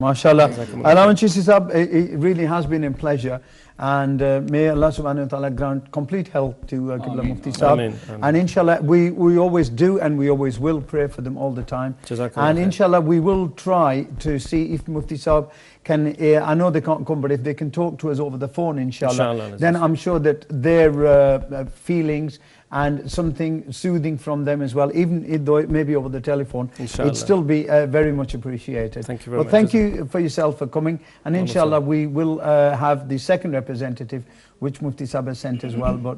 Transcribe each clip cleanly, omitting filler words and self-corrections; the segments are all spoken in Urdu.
MashaAllah. Allama Chisi Sahab, it really has been a pleasure, and may Allah subhanahu wa ta'ala grant complete health to Qibla Mufti Sahab. And inshallah, we always do and we always will pray for them all the time. And inshallah, we will try to see if Mufti Sahab can, I know they can't come, but if they can talk to us over the phone, inshallah, then I'm sure that their feelings and something soothing from them as well, even though it may be over the telephone, it'd still be very much appreciated. Thank you very much. Thank you for yourself for coming, and inshallah we will have the second representative which Mufti Sahab has sent as well, but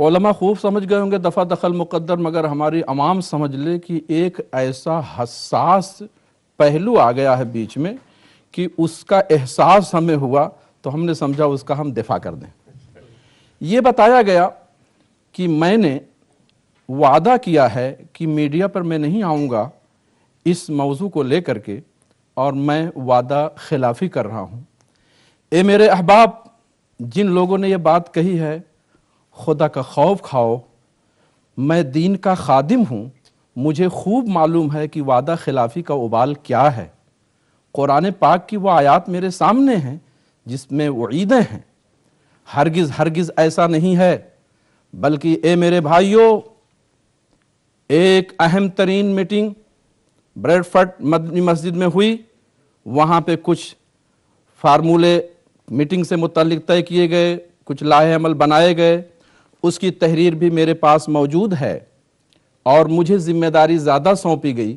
علماء خوب سمجھ گئے ہوں گے دفع دخل مقدر، مگر ہماری عوام سمجھ لے کہ ایک ایسا حساس پہلو آ گیا ہے بیچ میں کہ اس کا احساس ہمیں ہوا تو ہم نے سمجھا اس کا ہم دفاع کر دیں۔ یہ بتایا گیا کہ میں نے وعدہ کیا ہے کہ میڈیا پر میں نہیں آؤں گا اس موضوع کو لے کر کے، اور میں وعدہ خلافی کر رہا ہوں۔ اے میرے احباب، جن لوگوں نے یہ بات کہی ہے، خدا کا خوف کھاؤ، میں دین کا خادم ہوں، مجھے خوب معلوم ہے کہ وعدہ خلافی کا وبال کیا ہے۔ قرآن پاک کی وہ آیات میرے سامنے ہیں جس میں وعیدیں ہیں۔ ہرگز ہرگز ایسا نہیں ہے، بلکہ اے میرے بھائیوں، ایک اہم ترین میٹنگ بریڈ فٹ مدنی مسجد میں ہوئی، وہاں پہ کچھ فارمولے میٹنگ سے متعلق طے کیے گئے، کچھ لائحہ عمل بنائے گئے، اس کی تحریر بھی میرے پاس موجود ہے، اور مجھے ذمہ داری زیادہ سونپی گئی،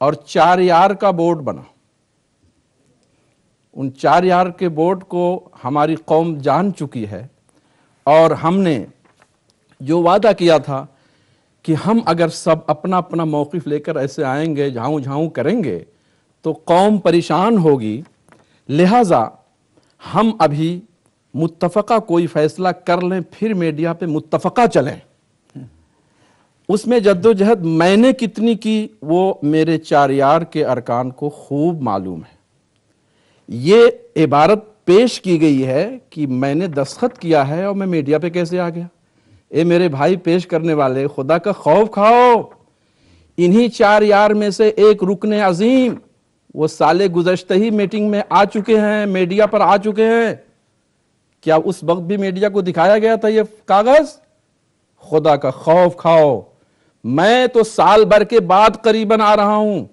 اور 4 یار کا بورڈ بنا۔ ان 4 یار کے بورڈ کو ہماری قوم جان چکی ہے، اور ہم نے جو وعدہ کیا تھا کہ ہم اگر سب اپنا اپنا موقف لے کر ایسے آئیں گے، جھاؤں جھاؤں کریں گے تو قوم پریشان ہوگی، لہٰذا ہم ابھی متفقہ کوئی فیصلہ کر لیں پھر میڈیا پہ متفقہ چلیں۔ اس میں جدوجہد میں نے کتنی کی وہ میرے 4 یار کے ارکان کو خوب معلوم ہے۔ یہ عبارت پیش کی گئی ہے کہ میں نے دستخط کیا ہے اور میں میڈیا پہ کیسے آ گیا۔ اے میرے بھائی پیش کرنے والے، خدا کا خوف کھاؤ، انہی 4 یار میں سے ایک رکن عظیم وہ سال گزشتہ ہی میٹنگ میں آ چکے ہیں، میڈیا پر آ چکے ہیں۔ کیا اس وقت بھی میڈیا کو دکھایا گیا تھا یہ کاغذ؟ خدا کا خوف کھاؤ، میں تو سال بھر کے بعد قریباً آ رہا ہوں۔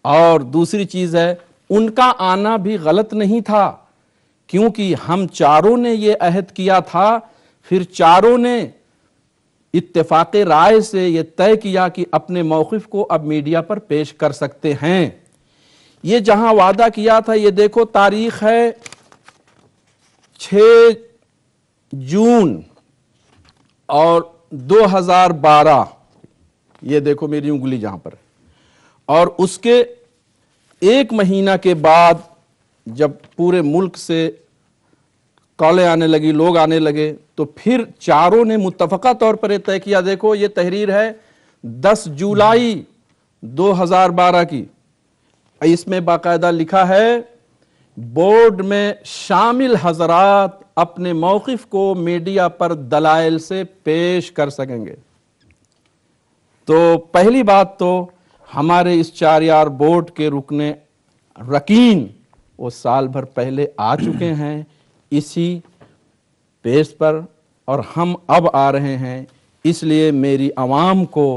اور دوسری چیز ہے، ان کا آنا بھی غلط نہیں تھا، کیونکہ ہم چاروں نے یہ عہد کیا تھا، پھر چاروں نے اتفاق رائے سے یہ طے کیا کہ اپنے موقف کو اب میڈیا پر پیش کر سکتے ہیں۔ یہ جہاں وعدہ کیا تھا، یہ دیکھو تاریخ ہے 6 جون اور 2012، یہ دیکھو میری انگلی جہاں پر، اور اس کے 1 مہینہ کے بعد جب پورے ملک سے کالیں آنے لگی، لوگ آنے لگے، تو پھر چاروں نے متفقہ طور پر یہ طے کیا۔ دیکھو یہ تحریر ہے 10 جولائی 2012 کی، اس میں باقاعدہ لکھا ہے بورڈ میں شامل حضرات اپنے موقف کو میڈیا پر دلائل سے پیش کر سکیں گے۔ تو پہلی بات تو ہمارے اس 4 یار بورڈ کے رکین وہ سال بھر پہلے آ چکے ہیں اسی پیس پر، اور ہم اب آ رہے ہیں۔ اس لیے میری عوام کو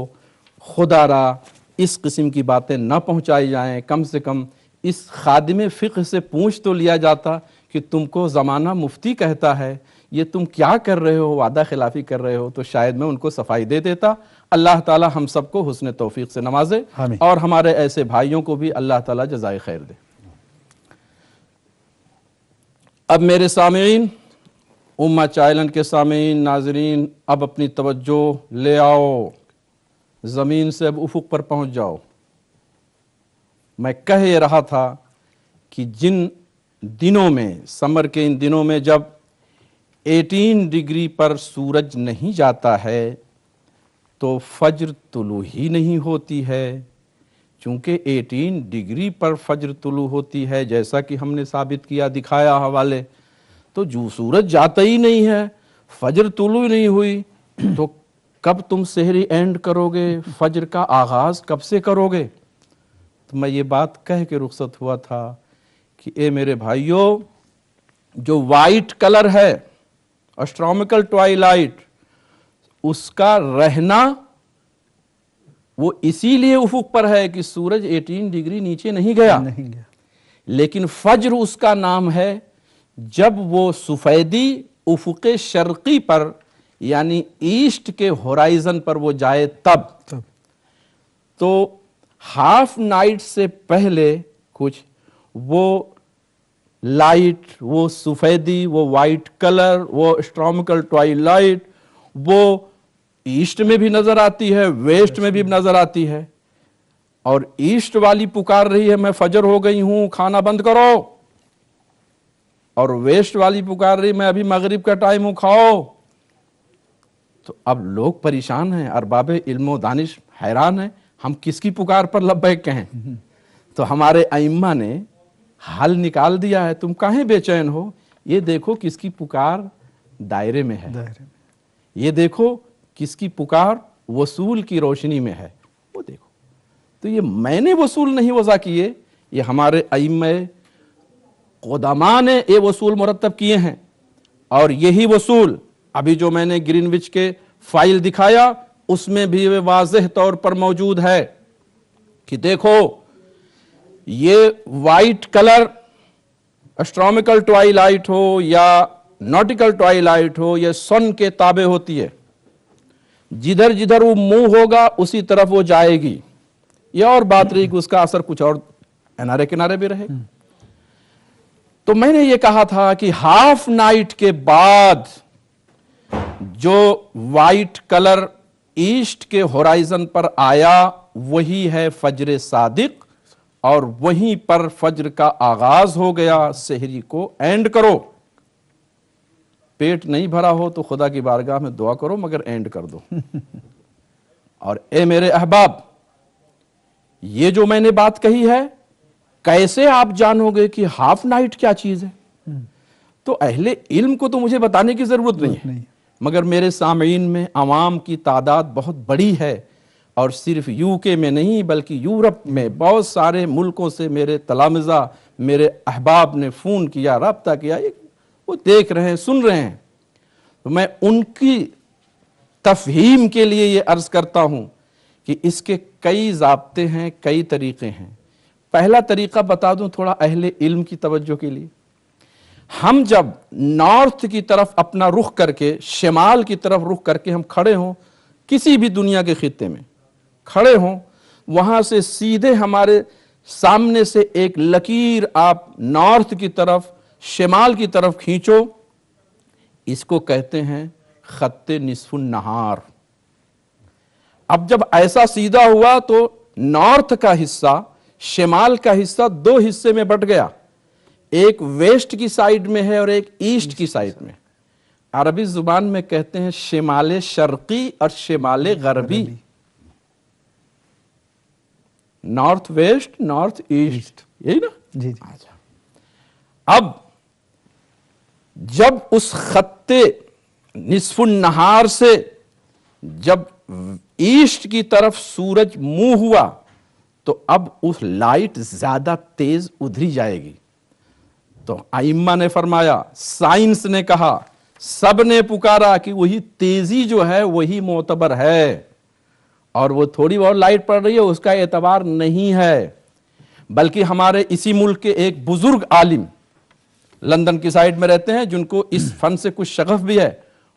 خدا را اس قسم کی باتیں نہ پہنچائی جائیں۔ کم سے کم اس خادم فقہ سے پوچھ تو لیا جاتا کہ تم کو زمانہ مفتی کہتا ہے، یہ تم کیا کر رہے ہو، وعدہ خلافی کر رہے ہو، تو شاید میں ان کو صفائی دے دیتا۔ اللہ تعالی ہم سب کو حسن توفیق سے نوازے، اور ہمارے ایسے بھائیوں کو بھی اللہ تعالی جزائے خیر دے۔ اب میرے سامعین، امہ چائلن کے سامعین، ناظرین، اب اپنی توجہ لے آؤ، زمین سے اب افق پر پہنچ جاؤ۔ میں کہہ یہ رہا تھا کہ جن دنوں میں، سمر کے ان دنوں میں جب 18 ڈگری پر سورج نہیں جاتا ہے تو فجر طلوع ہی نہیں ہوتی ہے، چونکہ 18 ڈگری پر فجر طلوع ہوتی ہے، جیسا کہ ہم نے ثابت کیا، دکھایا حوالے، تو جو سورج جاتا ہی نہیں ہے، فجر طلوع نہیں ہوئی، تو کب تم سحری اینڈ کرو گے، فجر کا آغاز کب سے کرو گے؟ تو میں یہ بات کہہ کے رخصت ہوا تھا کہ اے میرے بھائیوں، جو وائٹ کلر ہے، اسٹرامکل ٹوائلائٹ، اس کا رہنا وہ اسی لیے افق پر ہے کہ سورج 18 ڈگری نیچے نہیں گیا، لیکن فجر اس کا نام ہے جب وہ سفیدی افق شرقی پر، یعنی ایسٹ کے ہورائزن پر وہ جائے تب۔ تو ہاف نائٹ سے پہلے کچھ وہ لائٹ، وہ سفیدی، وہ وائٹ کلر، وہ اسٹرامکل ٹوائلائٹ، وہ ایسٹ میں بھی نظر آتی ہے، ویسٹ میں بھی نظر آتی ہے. اور ایسٹ والی پکار رہی ہے میں فجر ہو گئی ہوں کھانا بند کرو، اور ویسٹ والی پکار رہی میں ابھی مغرب کا ٹائم ہوں کھاؤ. تو اب لوگ پریشان ہیں، ارباب علم و دانش حیران ہیں، ہم کس کی پکار پر لبیک کہیں. تو ہمارے ائمہ نے حل نکال دیا ہے. تم کہیں بے چین ہو، یہ دیکھو کس کی پکار دائرے میں ہے، یہ دیکھو کس کی پکار وصول کی روشنی میں ہے، وہ دیکھو. تو یہ میں نے وصول نہیں وضع کیے، یہ ہمارے ائمہ قدماء نے یہ وصول مرتب کیے ہیں. اور یہی وصول ابھی جو میں نے گرین وچ کے فائل دکھایا اس میں بھی واضح طور پر موجود ہے کہ دیکھو یہ وائٹ کلر اسٹرامکل ٹوائی لائٹ ہو یا نوٹیکل ٹوائی لائٹ ہو، یہ سن کے تابع ہوتی ہے. جدھر جدھر وہ منہ ہوگا اسی طرف وہ جائے گی. یہ اور بات رہی کہ اس کا اثر کچھ اور کنارے کنارے بھی رہے. تو میں نے یہ کہا تھا کہ ہاف نائٹ کے بعد جو وائٹ کلر ایسٹ کے ہورائزن پر آیا وہی ہے فجر صادق، اور وہیں پر فجر کا آغاز ہو گیا. سحری کو اینڈ کرو. پیٹ نہیں بھرا ہو تو خدا کی بارگاہ میں دعا کرو مگر اینڈ کر دو. اور اے میرے احباب، یہ جو میں نے بات کہی ہے کیسے آپ جانو گے کہ ہاف نائٹ کیا چیز ہے؟ تو اہل علم کو تو مجھے بتانے کی ضرورت نہیں ہے، مگر میرے سامعین میں عوام کی تعداد بہت بڑی ہے، اور صرف یو کے میں نہیں بلکہ یورپ میں بہت سارے ملکوں سے میرے تلامذہ، میرے احباب نے فون کیا، رابطہ کیا، وہ دیکھ رہے ہیں، سن رہے ہیں. تو میں ان کی تفہیم کے لیے یہ عرض کرتا ہوں کہ اس کے کئی ضابطے ہیں، کئی طریقے ہیں. پہلا طریقہ بتا دوں تھوڑا اہل علم کی توجہ کے لیے. ہم جب نارتھ کی طرف اپنا رخ کر کے، شمال کی طرف رخ کر کے ہم کھڑے ہوں، کسی بھی دنیا کے خطے میں کھڑے ہوں، وہاں سے سیدھے ہمارے سامنے سے ایک لکیر آپ نارتھ کی طرف، شمال کی طرف کھینچو، اس کو کہتے ہیں خط نصف النہار. اب جب ایسا سیدھا ہوا تو نارتھ کا حصہ شمال کا حصہ دو حصے میں بٹ گیا، ایک ویسٹ کی سائیڈ میں ہے اور ایک ایسٹ کی سائیڈ میں. عربی زبان میں کہتے ہیں شمال شرقی اور شمال غربی، نارتھ ویسٹ، نارتھ ایسٹ، یہی نا؟ جی. اب جب اس خط نصف النہار سے جب ایسٹ کی طرف سورج منہ ہوا تو اب اس لائٹ زیادہ تیز ادھری جائے گی. تو ائمہ نے فرمایا، سائنس نے کہا، سب نے پکارا کہ وہی تیزی جو ہے وہی معتبر ہے، اور وہ تھوڑی بہت لائٹ پڑ رہی ہے اس کا اعتبار نہیں ہے. بلکہ ہمارے اسی ملک کے ایک بزرگ عالم لندن کی سائیڈ میں رہتے ہیں جن کو اس فن سے کچھ شغف بھی ہے،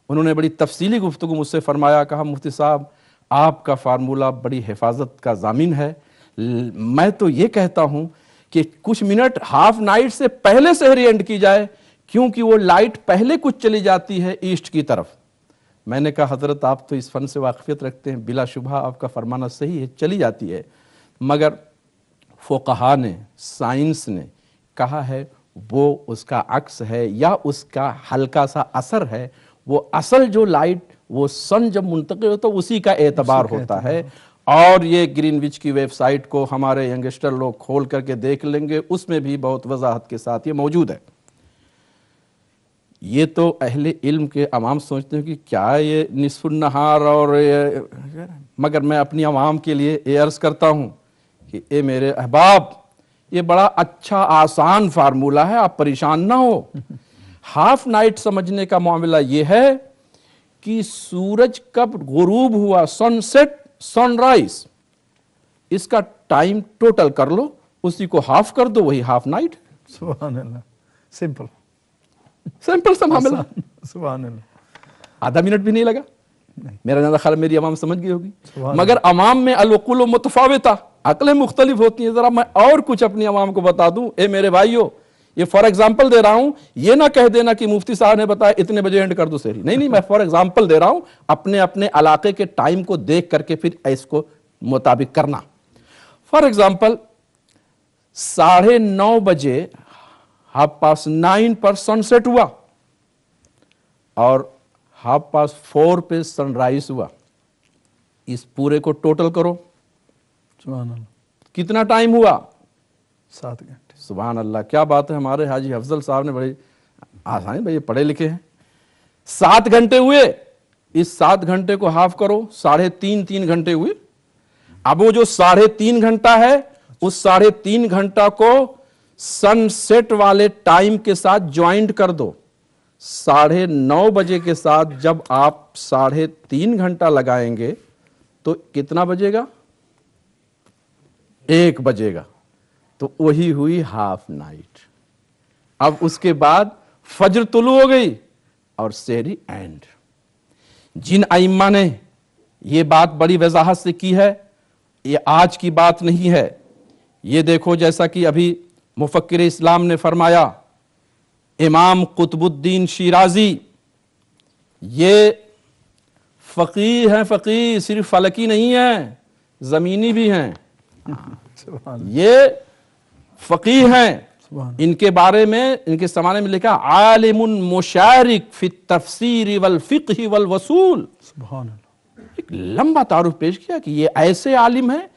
انہوں نے بڑی تفصیلی گفتگو مجھ سے فرمایا، کہا مفتی صاحب آپ کا فارمولہ بڑی حفاظت کا ضامن ہے. میں تو یہ کہتا ہوں کہ کچھ منٹ ہاف نائٹ سے پہلے سحری اینڈ کی جائے، کیونکہ وہ لائٹ پہلے کچھ چلی جاتی ہے ایسٹ کی طرف. میں نے کہا حضرت آپ تو اس فن سے واقفیت رکھتے ہیں، بلا شبہ آپ کا فرمانا صحیح ہے، چلی جاتی ہے، مگر فقہا نے، سائنس نے کہا ہے وہ اس کا عکس ہے یا اس کا ہلکا سا اثر ہے. وہ اصل جو لائٹ وہ سن جب منتقل ہوتا ہے اسی کا اعتبار ہوتا ہے. اور یہ گرین وچ کی ویب سائٹ کو ہمارے ینگسٹر لوگ کھول کر کے دیکھ لیں گے، اس میں بھی بہت وضاحت کے ساتھ یہ موجود ہے. یہ تو اہل علم کے عوام سوچتے ہیں کہ کیا یہ نصف النہار، اور مگر میں اپنی عوام کے لیے یہ عرض کرتا ہوں کہ اے میرے احباب، یہ بڑا اچھا آسان فارمولہ ہے، آپ پریشان نہ ہو. ہاف نائٹ سمجھنے کا معاملہ یہ ہے کہ سورج کب غروب ہوا، سن سیٹ، سن رائز، اس کا ٹائم ٹوٹل کر لو، اسی کو ہاف کر دو، وہی ہاف نائٹ. سبحان اللہ. سمپل سا معاملہ. سبحان اللہ. آدھا منٹ بھی نہیں لگا. میرا زیادہ خیال میری عوام سمجھ گئی ہوگی، مگر عوام میں العقول متفاوتہ، عقلیں مختلف ہوتی ہیں. ذرا میں اور کچھ اپنی عوام کو بتا دوں، اے میرے بھائیو، یہ فار ایگزامپل دے رہا ہوں، یہ نہ کہہ دینا کہ مفتی صاحب نے بتایا اتنے بجے اینڈ کر دو سحری، نہیں میں فار ایگزامپل دے رہا ہوں، اپنے اپنے علاقے کے ٹائم کو دیکھ کر کے پھر اس کو مطابق کرنا۔ فار ایگزامپل 9:30 بجے 9:30 پر سن سیٹ ہوا اور 4:30 پہ سن رائز ہوا، اس پورے کو ٹوٹل کرو، سبحان اللہ، کتنا ٹائم ہوا؟ 7 گھنٹے۔ سبحان اللہ، کیا بات ہے، ہمارے حاجی افضل صاحب نے بڑی آسانی، بھائی پڑھے لکھے ہیں۔ 7 گھنٹے ہوئے، اس 7 گھنٹے کو ہاف کرو، 3.5 گھنٹے ہوئے۔ اب وہ جو 3.5 گھنٹہ ہے، اس 3.5 گھنٹہ کو سن سیٹ والے ٹائم کے ساتھ جوائنٹ کر دو۔ 9:30 بجے کے ساتھ جب آپ 3.5 گھنٹہ لگائیں گے تو کتنا بجے گا؟ 1 بجے گا، تو وہی ہوئی ہاف نائٹ۔ اب اس کے بعد فجر طلوع ہو گئی اور سحری اینڈ۔ جن ائمہ نے یہ بات بڑی وضاحت سے کی ہے، یہ آج کی بات نہیں ہے، یہ دیکھو جیسا کہ ابھی مفکر اسلام نے فرمایا، امام قطب الدین شیرازی، یہ فقیہ ہیں، فقیہ صرف فلکی نہیں ہیں، زمینی بھی ہیں، یہ فقیہ ہیں۔ ان کے بارے میں، ان کے زمانے میں لکھا عالم مشارک فی التفسیر والفقہ والوصول، سبحان اللہ، ایک لمبا تعارف پیش کیا کہ یہ ایسے عالم ہیں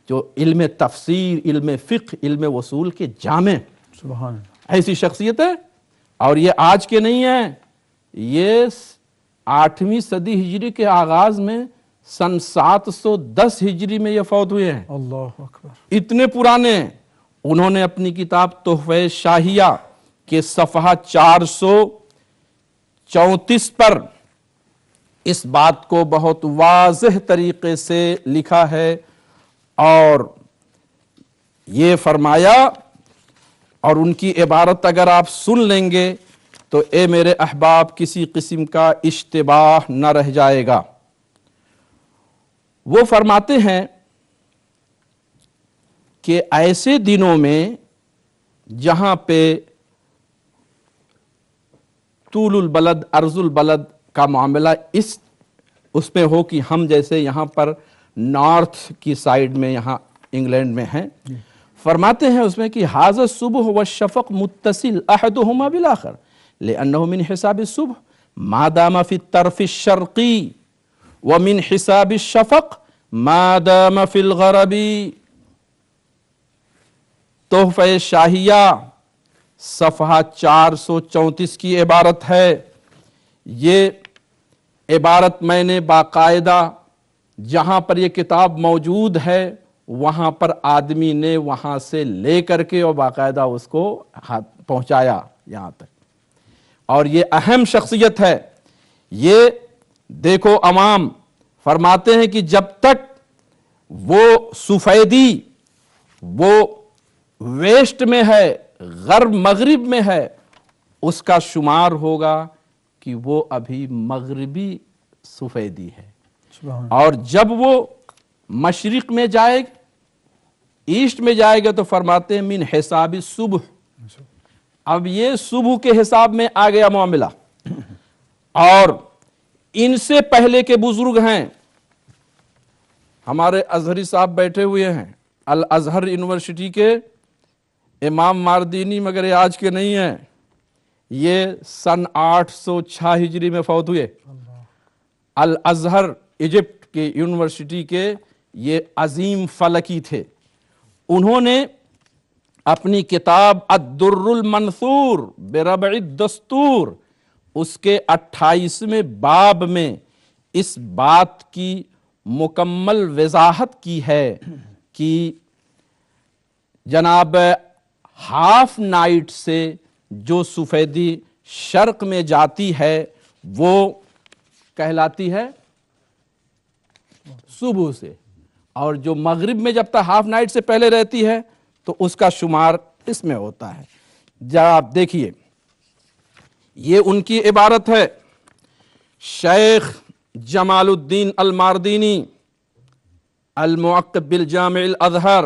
جو علم تفسیر، علم فقہ، علم وصول کے جامع، سبحان اللہ، ایسی شخصیت ہے۔ اور یہ آج کے نہیں ہیں، یہ 8ویں صدی ہجری کے آغاز میں سن 710 ہجری میں یہ فوت ہوئے ہیں، اللہ اکبر، اتنے پرانے ہیں۔ انہوں نے اپنی کتاب تحفہ شاہیہ کے صفحہ 434 پر اس بات کو بہت واضح طریقے سے لکھا ہے اور یہ فرمایا، اور ان کی عبارت اگر آپ سن لیں گے تو اے میرے احباب کسی قسم کا اشتباہ نہ رہ جائے گا۔ وہ فرماتے ہیں کہ ایسے دنوں میں جہاں پہ طول البلد عرض البلد کا معاملہ اس میں ہو کہ ہم جیسے یہاں پر نارتھ کی سائیڈ میں یہاں انگلینڈ میں ہیں، فرماتے ہیں اس میں کہ ھذا الصبح والشفق متصل احدهما بالآخر لأنه من حساب الصبح ما دام في الطرف الشرقي ومن حساب الشفق ما دام في الغرب۔ تحفہ شاہیہ صفحہ 434 کی عبارت ہے۔ یہ عبارت میں نے باقاعدہ جہاں پر یہ کتاب موجود ہے وہاں پر آدمی نے وہاں سے لے کر کے اور باقاعدہ اس کو پہنچایا یہاں تک، اور یہ اہم شخصیت ہے۔ یہ دیکھو عوام فرماتے ہیں کہ جب تک وہ سفیدی وہ ویسٹ میں ہے، غرب مغرب میں ہے، اس کا شمار ہوگا کہ وہ ابھی مغربی سفیدی ہے، اور جب وہ مشرق میں جائے گا، ایسٹ میں جائے گا، تو فرماتے ہیں من حساب صبح۔ اب یہ صبح کے حساب میں آ گیا معاملہ، اور ان سے پہلے کے بزرگ ہیں، ہمارے ازہری صاحب بیٹھے ہوئے ہیں، الازہر یونیورسٹی کے امام ماردینی، مگر یہ آج کے نہیں ہیں، یہ سن 806 ہجری میں فوت ہوئے۔ الازہر ایجپٹ کے یونیورسٹی کے یہ عظیم فلکی تھے۔ انہوں نے اپنی کتاب الدر المنثور بربع الدستور، اس کے 28ویں باب میں اس بات کی مکمل وضاحت کی ہے کہ جناب ہاف نائٹ سے جو سفیدی شرق میں جاتی ہے وہ کہلاتی ہے صبح سے، اور جو مغرب میں جب تک ہاف نائٹ سے پہلے رہتی ہے تو اس کا شمار اس میں ہوتا ہے۔ جب آپ دیکھیے یہ ان کی عبارت ہے، شیخ جمال الدین الماردینی المعقب بالجامع الازہر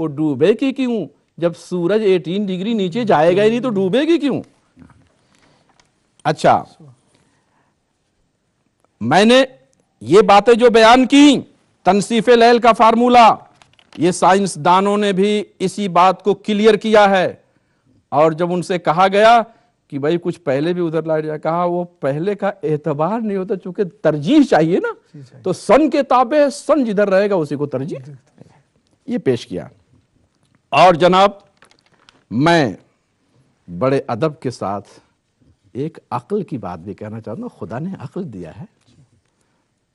وہ ڈوبے گی کیوں؟ جب سورج 18 ڈگری نیچے جائے گا ہی نہیں تو ڈوبے گی کیوں؟ اچھا، میں نے یہ باتیں جو بیان کی، تنصیف لیل کا فارمولہ، یہ سائنس دانوں نے بھی اسی بات کو کلیئر کیا ہے. اور جب ان سے کہا گیا کہ بھائی کچھ پہلے بھی ادھر لائٹ جائے، کہا وہ پہلے کا اعتبار نہیں ہوتا، چونکہ ترجیح چاہیے نا، تو سن کے تابع سن جدھر رہے گا اسی کو ترجیح. یہ پیش کیا. اور جناب میں بڑے ادب کے ساتھ ایک عقل کی بات بھی کہنا چاہتا ہوں. خدا نے عقل دیا ہے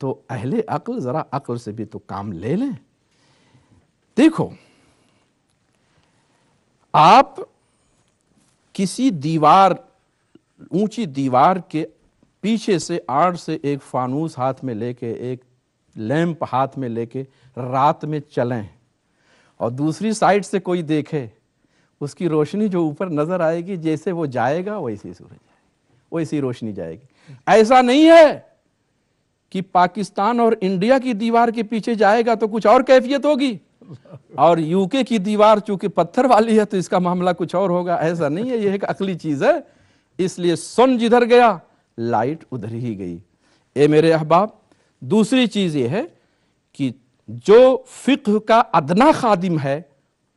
تو اہل عقل ذرا عقل سے بھی تو کام لے لیں. دیکھو، آپ کسی دیوار، اونچی دیوار کے پیچھے سے آڑ سے ایک فانوس ہاتھ میں لے کے، ایک لیمپ ہاتھ میں لے کے رات میں چلیں اور دوسری سائڈ سے کوئی دیکھے، اس کی روشنی جو اوپر نظر آئے گی، جیسے وہ جائے گا ویسی سورج جائے گی، ویسی روشنی جائے گی. ایسا نہیں ہے کہ پاکستان اور انڈیا کی دیوار کے پیچھے جائے گا تو کچھ اور کیفیت ہوگی، اور یو کے کی دیوار چونکہ پتھر والی ہے تو اس کا معاملہ کچھ اور ہوگا. ایسا نہیں ہے، یہ ایک عقلی چیز ہے. اس لیے سن جدھر گیا لائٹ ادھر ہی گئی. اے میرے احباب، دوسری چیز یہ ہے کہ جو فقہ کا ادنا خادم ہے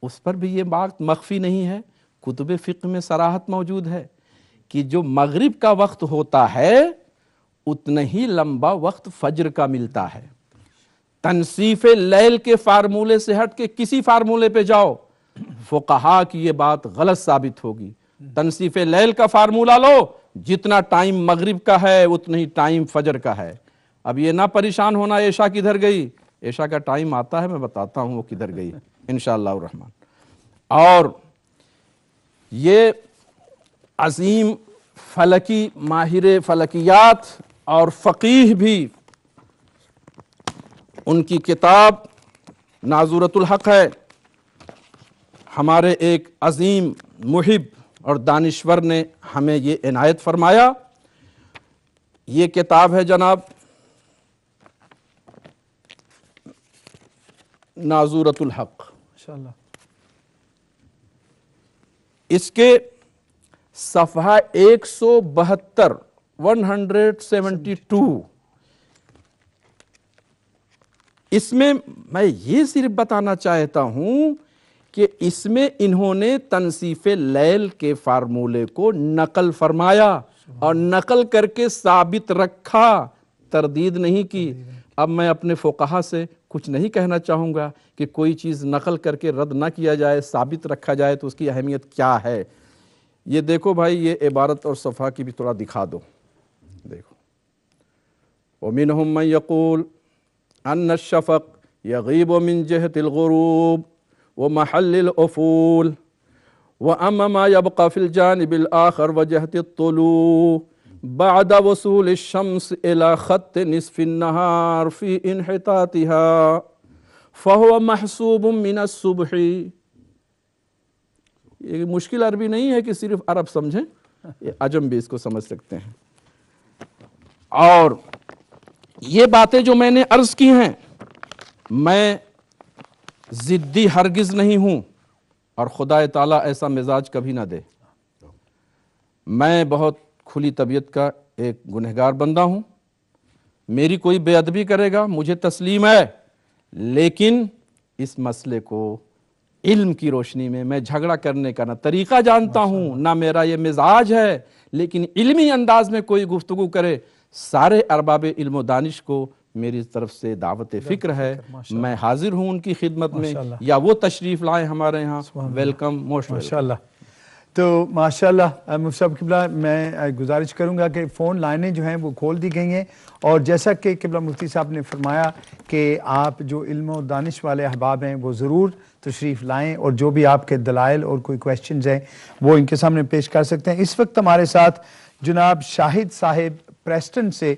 اس پر بھی یہ بات مخفی نہیں ہے. کتب فقہ میں صراحت موجود ہے کہ جو مغرب کا وقت ہوتا ہے اتنا ہی لمبا وقت فجر کا ملتا ہے. تنصیف لیل کے فارمولے سے ہٹ کے کسی فارمولے پہ جاؤ، فقہا کی یہ بات غلط ثابت ہوگی. تنصیف لیل کا فارمولہ لو، جتنا ٹائم مغرب کا ہے اتنا ہی ٹائم فجر کا ہے. اب یہ نہ پریشان ہونا عشاء کدھر گئی، عشاء کا ٹائم آتا ہے، میں بتاتا ہوں وہ کدھر گئی انشاءاللہ الرحمن. اور یہ عظیم فلکی، ماہر فلکیات اور فقیہ بھی، ان کی کتاب ناظورۃ الحق ہے. ہمارے ایک عظیم محب اور دانشور نے ہمیں یہ عنایت فرمایا. یہ کتاب ہے جناب ناظورۃ الحق. ماشاءاللہ. اس کے صفحہ 172 172، اس میں میں یہ صرف بتانا چاہتا ہوں کہ اس میں انہوں نے تنصیف لیل کے فارمولے کو نقل فرمایا اور نقل کر کے ثابت رکھا، تردید نہیں کی. اب میں اپنے فقہا سے کچھ نہیں کہنا چاہوں گا کہ کوئی چیز نقل کر کے رد نہ کیا جائے، ثابت رکھا جائے تو اس کی اہمیت کیا ہے. یہ دیکھو بھائی، یہ عبارت اور صفحہ کی بھی تھوڑا دکھا دو. دیکھو، وَمِنْهُمْ مَنْ يَقُولُ أَنَّ الشَّفَقَ يَغِيبُ مِنْ جِهَةِ الْغُرُوبِ وَمَحَلِّ الْأُفُولِ وَأَمَّا مَا يَبْقَى فِي الْجَانِبِ الْآخَرِ وَجِهَةِ الطُّلُوعِ بعد وصول الشمس إلى خط نصف النهار في انحطاطها فهو محسوب من الصبح. یہ مشکل عربی نہیں ہے کہ صرف عرب سمجھیں، یہ عجم بھی اس کو سمجھ سکتے ہیں. اور یہ باتیں جو میں نے عرض کی ہیں، میں ضدی ہرگز نہیں ہوں اور خدا تعالیٰ ایسا مزاج کبھی نہ دے. میں بہت کھلی طبیعت کا ایک گنہگار بندہ ہوں. میری کوئی بے ادبی کرے گا مجھے تسلیم ہے، لیکن اس مسئلے کو علم کی روشنی میں جھگڑا کرنے کا نہ طریقہ جانتا ہوں، نہ میرا یہ مزاج ہے. لیکن علمی انداز میں کوئی گفتگو کرے، سارے ارباب علم و دانش کو میری طرف سے دعوت فکر ہے. میں حاضر ہوں ان کی خدمت میں، یا وہ تشریف لائیں ہمارے ہاں. ویلکم، موسٹ ماشاءاللہ. تو ماشاءاللہ مفتی صاحب قبلہ، میں گزارش کروں گا کہ فون لائنیں جو ہیں وہ کھول دی گئی ہیں، اور جیسا کہ قبلہ مفتی صاحب نے فرمایا کہ آپ جو علم و دانش والے احباب ہیں وہ ضرور تشریف لائیں، اور جو بھی آپ کے دلائل اور کوئی کویسچنز ہیں وہ ان کے سامنے پیش کر سکتے ہیں. اس وقت ہمارے ساتھ جناب شاہد صاحب پریسٹن سے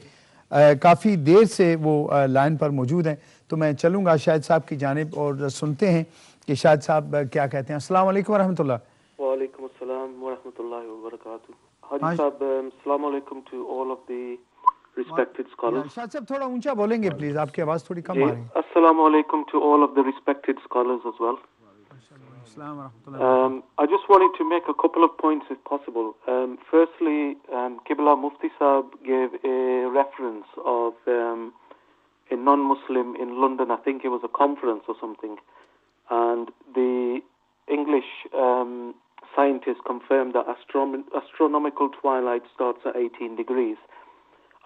کافی دیر سے وہ لائن پر موجود ہیں، تو میں چلوں گا شاہد صاحب کی جانب اور سنتے ہیں کہ شاہد صاحب کیا کہتے ہیں. السلام علیکم ورحمۃ اللہ. وعلیکم السلام ورحمۃ اللہ وبرکاتہ. حاجی صاحب، السلام علیکم to all of the respected scholars. Shahid صاحب تھوڑا اونچا بولیں گے پلیز، آپ کی آواز تھوڑی کم آ رہی ہے. السلام علیکم to all of the respected scholars as well. I just wanted to make a couple of points if possible. Firstly, Qibla Mufti Sahib gave a reference of a non-Muslim in London. I think it was a conference or something. And the English scientists confirmed that astronomical twilight starts at 18 degrees.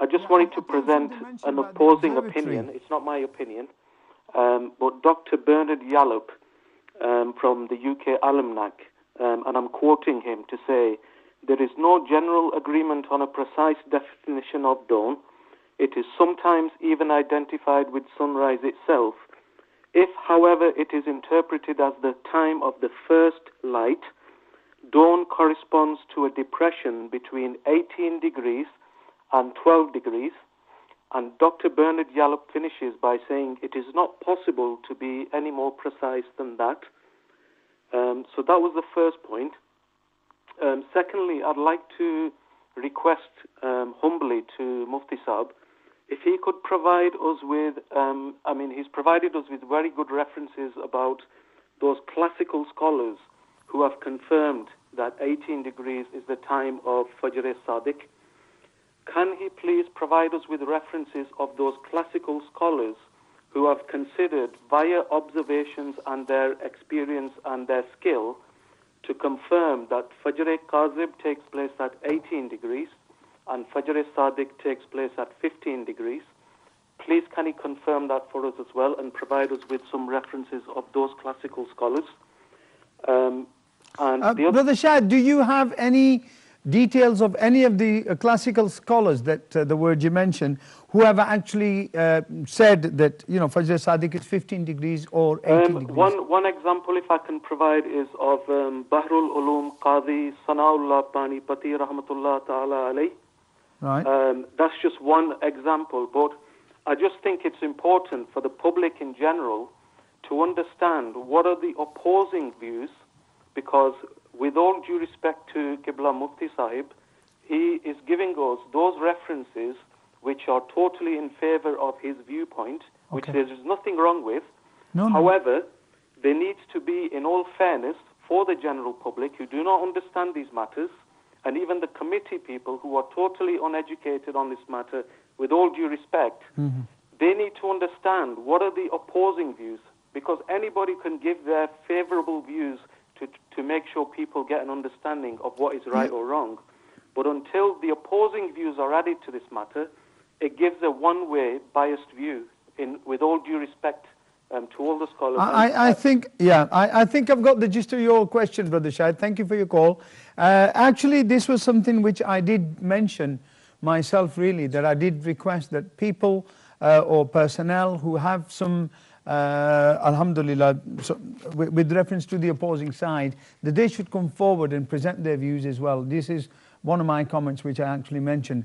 I just wanted to present an opposing opinion. It's not my opinion. But Dr. Bernard Yallop from the UK Almanac, and I'm quoting him to say, there is no general agreement on a precise definition of dawn. It is sometimes even identified with sunrise itself. If, however, it is interpreted as the time of the first light, dawn corresponds to a depression between 18 degrees and 12 degrees. And Dr. Bernard Yallop finishes by saying it is not possible to be any more precise than that. So that was the first point. Secondly, I'd like to request humbly to Mufti Sahib, if he could provide us with, he's provided us with very good references about those classical scholars who have confirmed that 18 degrees is the time of Fajr-e-Sadiq. Can he please provide us with references of those classical scholars who have considered via observations and their experience and their skill to confirm that Fajr-e-Kazib takes place at 18 degrees and Fajr-e-Sadiq takes place at 15 degrees? Please can he confirm that for us as well and provide us with some references of those classical scholars? Brother Shahid, do you have any details of any of the classical scholars that the word you mentioned who have actually said that Fajr Sadiq is 15 degrees or 18 degrees? One example, if I can provide, is of Bahrul Ulum Qadi Sanaullah Panipati Rahmatullah Ta'ala alayh. Right. That's just one example, but I just think it's important for the public in general to understand what are the opposing views, because with all due respect to Qibla Mufti Sahib, he is giving us those references which are totally in favor of his viewpoint, which there is nothing wrong with. No. However, there needs to be, in all fairness, for the general public who do not understand these matters, and even the committee people who are totally uneducated on this matter, with all due respect, they need to understand what are the opposing views, because anybody can give their favorable views to make sure people get an understanding of what is right or wrong. But until the opposing views are added to this matter, it gives a one-way biased view, with all due respect to all the scholars. I think I've got the gist of your question, Brother Shahid. Thank you for your call. Actually, this was something which I did mention myself, really, that I did request that people or personnel who have some Alhamdulillah, so with reference to the opposing side, that they should come forward and present their views as well. This is one of my comments which I actually mentioned.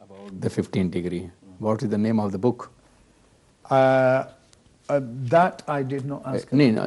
about the 15 degree, what is the name of the book? That I did not ask. No,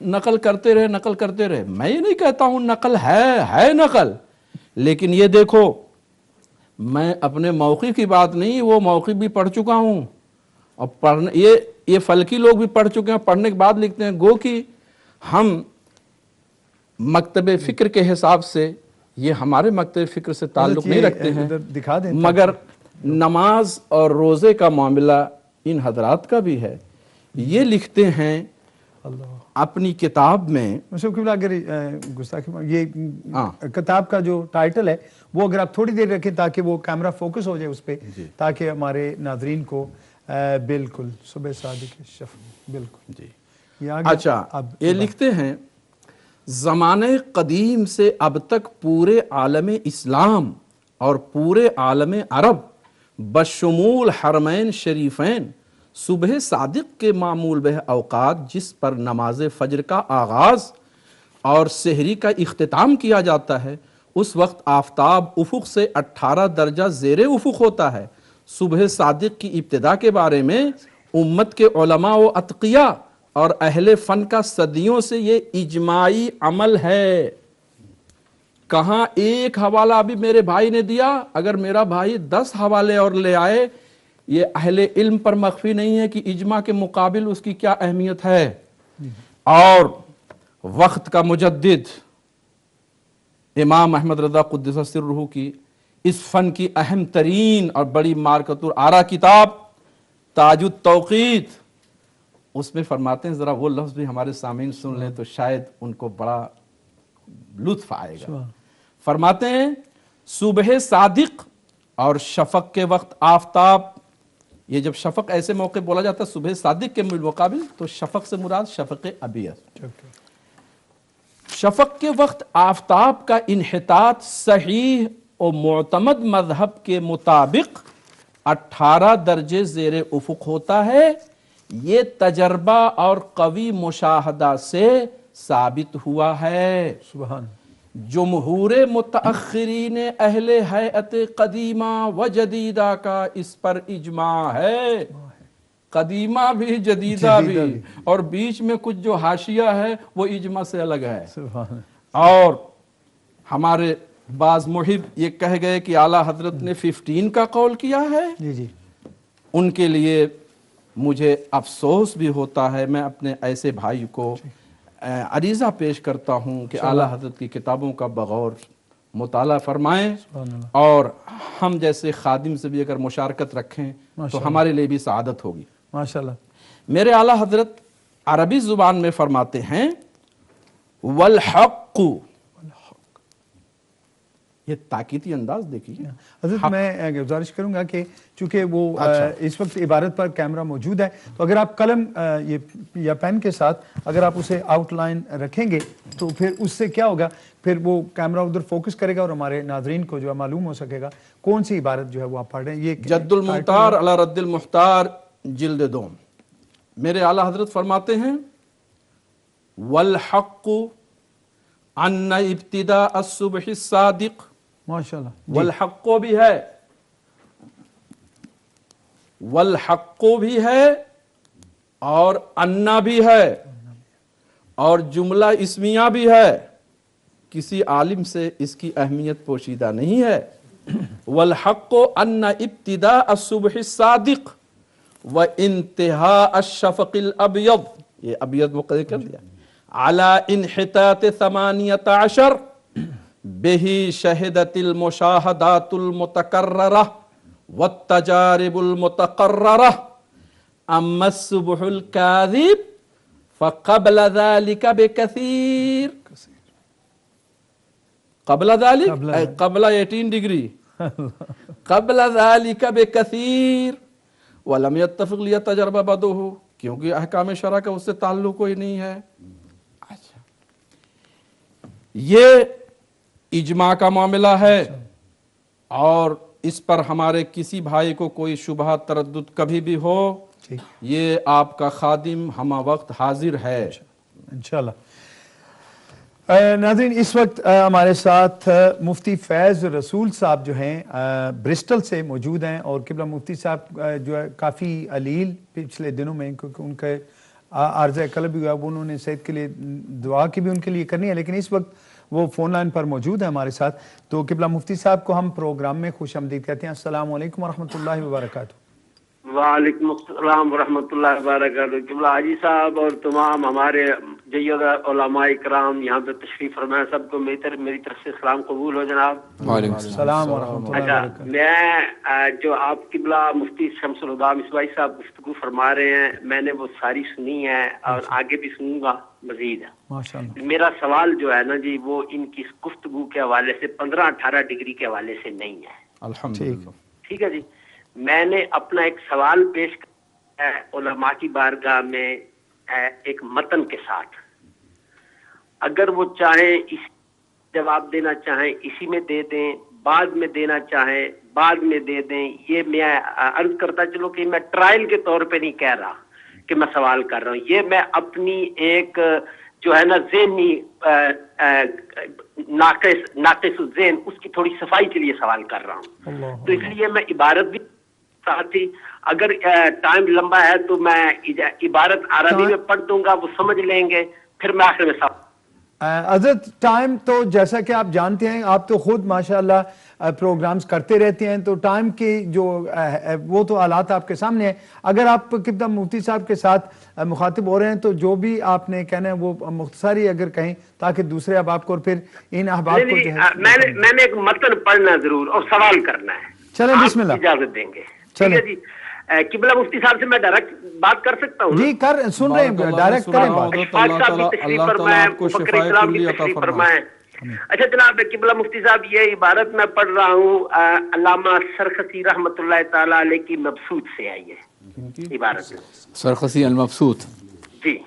نقل کرتے رہے. میں یہ نہیں کہتا ہوں نقل ہے نقل، لیکن یہ دیکھو میں اپنے موقف کی بات نہیں، وہ موقف بھی پڑھ چکا ہوں، اور پڑھنے یہ فلکی لوگ بھی پڑھ چکے ہیں، پڑھنے کے بعد لکھتے ہیں. گو کہ ہم مکتب فکر کے حساب سے، یہ ہمارے مکتب فکر سے تعلق نہیں رکھتے ہیں، دکھا دیں مگر نماز اور روزے کا معاملہ ان حضرات کا بھی ہے. یہ لکھتے ہیں اپنی کتاب میں، اگر گستاخی یہ کتاب کا جو ٹائٹل ہے وہ اگر آپ تھوڑی دیر رکھیں تاکہ وہ کیمرہ فوکس ہو جائے اس پہ، تاکہ ہمارے ناظرین کو بالکل صبح صادق شفق بالکل جی. اچھا یہ لکھتے ہیں زمانہ قدیم سے اب تک پورے عالم اسلام اور پورے عالم عرب بشمول حرمین شریفین صبح صادق کے معمول بہ اوقات جس پر نماز فجر کا آغاز اور سحری کا اختتام کیا جاتا ہے، اس وقت آفتاب افق سے 18 درجہ زیر افق ہوتا ہے. صبح صادق کی ابتدا کے بارے میں امت کے علماء و اتقیاء اور اہل فن کا صدیوں سے یہ اجماعی عمل ہے. کہاں ایک حوالہ ابھی میرے بھائی نے دیا، اگر میرا بھائی 10 حوالے اور لے آئے، یہ اہل علم پر مخفی نہیں ہے کہ اجماع کے مقابل اس کی کیا اہمیت ہے. اور وقت کا مجدد امام احمد رضا قدس سرہ کی اس فن کی اہم ترین اور بڑی مارکۃ الآراء کتاب تاج التوقیت، اس میں فرماتے ہیں، ذرا وہ لفظ بھی ہمارے سامعین سن لیں تو شاید ان کو بڑا لطف آئے گا. فرماتے ہیں صبح صادق اور شفق کے وقت آفتاب، یہ جب شفق ایسے موقع بولا جاتا ہے صبح صادق کے مقابل، تو شفق سے مراد شفق ابیض. شفق کے وقت آفتاب کا انحطاط صحیح اور معتمد مذہب کے مطابق 18 درجے زیر افق ہوتا ہے. یہ تجربہ اور قوی مشاہدہ سے ثابت ہوا ہے. سبحان. جمہور متأخرین اہل ہیئت قدیمہ و جدیدہ کا اس پر اجماع ہے. قدیمہ بھی جدیدہ بھی، اور بیچ میں کچھ جو حاشیہ ہے وہ اجماع سے الگ ہے. اور ہمارے بعض محب یہ کہہ گئے کہ اعلیٰ حضرت نے 15 کا قول کیا ہے. ان کے لیے مجھے افسوس بھی ہوتا ہے. میں اپنے ایسے بھائی کو عریضہ پیش کرتا ہوں کہ اعلیٰ حضرت کی کتابوں کا بغور مطالعہ فرمائیں، اور ہم جیسے خادم سے بھی اگر مشارکت رکھیں تو ہمارے لیے بھی سعادت ہوگی. ماشاءاللہ. میرے اعلیٰ حضرت عربی زبان میں فرماتے ہیں والحق، یہ تاکیدی انداز دیکھیے. حضرت میں گزارش کروں گا کہ چونکہ وہ اس وقت عبارت پر کیمرہ موجود ہے، تو اگر آپ قلم یا پین کے ساتھ اگر آپ اسے آؤٹ لائن رکھیں گے تو پھر اس سے کیا ہوگا، پھر وہ کیمرہ ادھر فوکس کرے گا اور ہمارے ناظرین کو جو ہے معلوم ہو سکے گا کون سی عبارت جو ہے وہ آپ پڑھ رہے ہیں. یہ جد المختار علی رد المختار جلد 2. میرے اعلیٰ حضرت فرماتے ہیں والحق ان ابتداء الصبح الصادق. ماشاءاللہ. والحق بھی ہے، والحق بھی ہے اور انا بھی ہے اور جملہ اسمیہ بھی ہے. کسی عالم سے اس کی اہمیت پوشیدہ نہیں ہے. والحق ان ابتداء الصبح الصادق و انتہاء الشفق الابیض، یہ ابیض مقدر کر دیا، على انحطاط 18 بہی شہدت المشاہدات المتکررہ والتجارب المتقررہ. اما الصبح الكاذب فقبل ذلك بکثیر. قبل ذلك قبل 18 ڈگری قبل ذلك بکثیر ولم يتفق لیا تجربہ بدوہ، کیونکہ احکام شرع کا اس سے تعلق کوئی نہیں ہے. اچھا، یہ اجماع کا معاملہ ہے، اور اس پر ہمارے کسی بھائی کو کوئی شبہ تردد کبھی بھی ہو، یہ آپ کا خادم ہمہ وقت حاضر ہے انشاءاللہ. ناظرین، اس وقت ہمارے ساتھ مفتی فیض رسول صاحب جو ہیں برسٹل سے موجود ہیں، اور قبلہ مفتی صاحب جو ہے کافی علیل پچھلے دنوں میں، کیونکہ ان کے عرض قلب بھی ہوا، انہوں نے صحت کے لیے دعا کی بھی ان کے لیے کرنی ہے، لیکن اس وقت وہ فون لائن پر موجود ہے ہمارے ساتھ. تو قبلہ مفتی صاحب کو ہم پروگرام میں خوش آمدید کہتے ہیں. السلام علیکم ورحمۃ اللہ وبرکاتہ. وعلیکم السلام ورحمۃ اللہ وبرکاتہ. قبلہ حاجی صاحب اور تمام ہمارے جید علماء کرام یہاں پہ تشریف فرمائے، سب کو میری طرف سے سلام قبول ہو جناب. وعلیکم السلام ورحمۃ اللہ اچھا، وبرکاتہ. میں جو آپ قبلہ مفتی شمس الہدیٰ مصباحی صاحب گفتگو فرما رہے ہیں، میں نے وہ ساری سنی ہے اور آگے بھی سنوں گا مزید. ماشاءاللہ. میرا سوال جو ہے نا جی، وہ ان کی گفتگو کے حوالے سے 15-18 ڈگری کے حوالے سے نہیں ہے. الحمدللہ. ٹھیک ہے جی. میں نے اپنا ایک سوال پیش کیا ہے علماء کی بارگاہ میں ایک متن کے ساتھ. اگر وہ چاہیں اس جواب دینا چاہیں اسی میں دے دیں، بعد میں دینا چاہیں بعد میں دے دیں. یہ میں عرض کرتا چلو کہ میں ٹرائل کے طور پہ نہیں کہہ رہا کہ میں سوال کر رہا ہوں، یہ میں اپنی ایک جو ہے نا ذہنی ناقص الذہن اس کی تھوڑی صفائی کے لیے سوال کر رہا ہوں. تو اس لیے میں عبارت بھی ساتھ ہی، اگر ٹائم لمبا ہے تو میں عبارت عربی میں پڑھ دوں گا، وہ سمجھ لیں گے، پھر میں آخر میں سوال. حضرت ٹائم تو جیسا کہ آپ جانتے ہیں، آپ تو خود ماشاءاللہ پروگرامز کرتے رہتے ہیں، تو ٹائم کی جو وہ تو حالات آپ کے سامنے ہیں. اگر آپ قبلہ مفتی صاحب کے ساتھ مخاطب ہو رہے ہیں تو جو بھی آپ نے کہنا ہے وہ مختصری اگر کہیں تاکہ دوسرے احباب کو اور پھر ان احباب کو جو ہے میں نے ایک متن پڑھنا ضرور اور سوال کرنا ہے. چلیں بسم اللہ. اجازت دیں گے؟ ٹھیک ہے جی. قبلہ مفتی صاحب سے میں ڈائریکٹ بات کر سکتا ہوں؟ جی سن رہے ہیں، ڈائریکٹ کریں بات. اللہ تعالیٰ آپ کو شفائے کلی عطا فرمائے. اچھا جناب قبلہ مفتی صاحب، یہ عبارت میں پڑھ رہا ہوں علامہ سرخسی رحمۃ اللہ تعالیٰ علیہ کی مبسوط سے آئی ہے عبارت. سرخسی المبسوط. جی،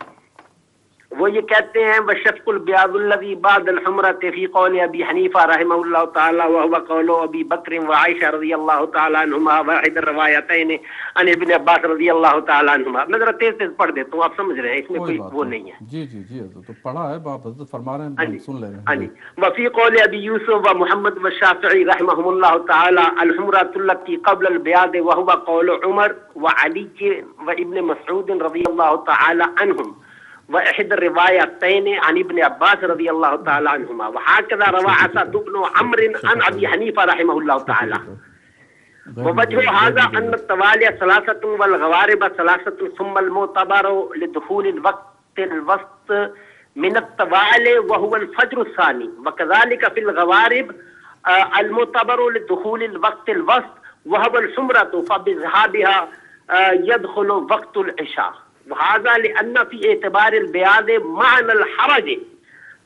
وہ یہ کہتے ہیں وشفق البیاض الذی بعد الحمرۃ فی قول ابی حنیفہ رحمہ اللہ تعالی وهو قول ابی بکر وعائشہ رضی اللہ تعالی عنہما واحد الروایتین عن ابن عباس رضی اللہ تعالی عنہما. میں ذرا تیز بڑھ دیتا ہوں، آپ سمجھ رہے ہیں، اس میں کوئی وہ نہیں ہے. جی جی جی تو پڑھا ہے، آپ حضرت فرما رہے ہیں، ہم سن لے رہے ہیں. ہاں جی. وفی قول ابی یوسف و محمد والشافعی رحمہم اللہ تعالی الحمرۃ التی قبل البیاض وهو قول عمر وعلی وابن مسعود رضی اللہ تعالی عنہم وإحدى الروايتين عن ابن عباس رضي الله تعالى عنهما وهكذا روى عسد بن عمرو عن أبي حنيفة رحمه الله تعالى. ووجه هذا أن التوالي ثلاثة والغوارب ثلاثة ثم المعتبر لدخول الوسط من التوالي وهو الفجر الثاني، وكذلك في الغوارب المعتبر لدخول الوسط وهو الحمرة فبذهابها يدخل وقت العشاء. وهذا لأن في اعتبار البياض معنى الحرج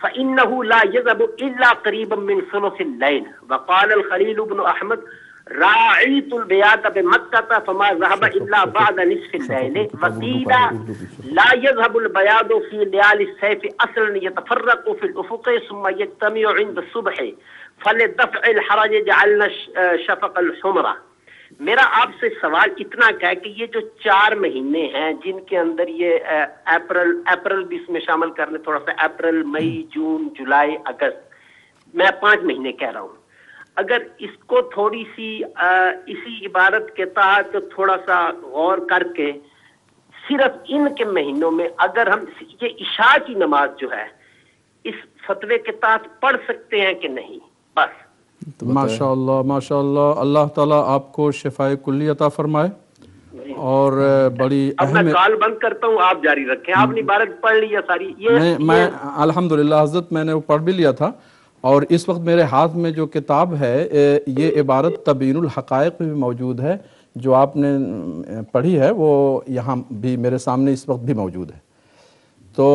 فإنه لا يذهب إلا قريبا من ثلث الليل. وقال الخليل بن أحمد راعيت البياض بمكة فما ذهب إلا بعد نصف الليل. وقيل لا يذهب البياض في ليالي الصيف أصلا يتفرق في الأفق ثم يجتمع عند الصبح فلدفع الحرج جعلنا شفق الحمرة. میرا آپ سے سوال اتنا کا ہے کہ یہ جو 4 مہینے ہیں جن کے اندر یہ اپریل بھی اس میں شامل کر لیں تھوڑا سا، اپریل مئی جون جولائی اگست، میں 5 مہینے کہہ رہا ہوں. اگر اس کو تھوڑی سی اسی عبارت کے تحت تھوڑا سا غور کر کے صرف ان کے مہینوں میں اگر ہم یہ عشاء کی نماز جو ہے اس فتوے کے تحت پڑھ سکتے ہیں کہ نہیں، بس. ماشاءاللہ ماشاءاللہ، اللہ تعالیٰ آپ کو شفائے کلی عطا فرمائے. اور بڑی اب میں کال بند کرتا ہوں، آپ جاری رکھیں. آپ نے عبارت پڑھ لی ہے ساری؟ میں الحمدللہ حضرت میں نے وہ پڑھ بھی لیا تھا، اور اس وقت میرے ہاتھ میں جو کتاب ہے یہ عبارت تبیین الحقائق میں بھی موجود ہے، جو آپ نے پڑھی ہے وہ یہاں بھی میرے سامنے اس وقت بھی موجود ہے. تو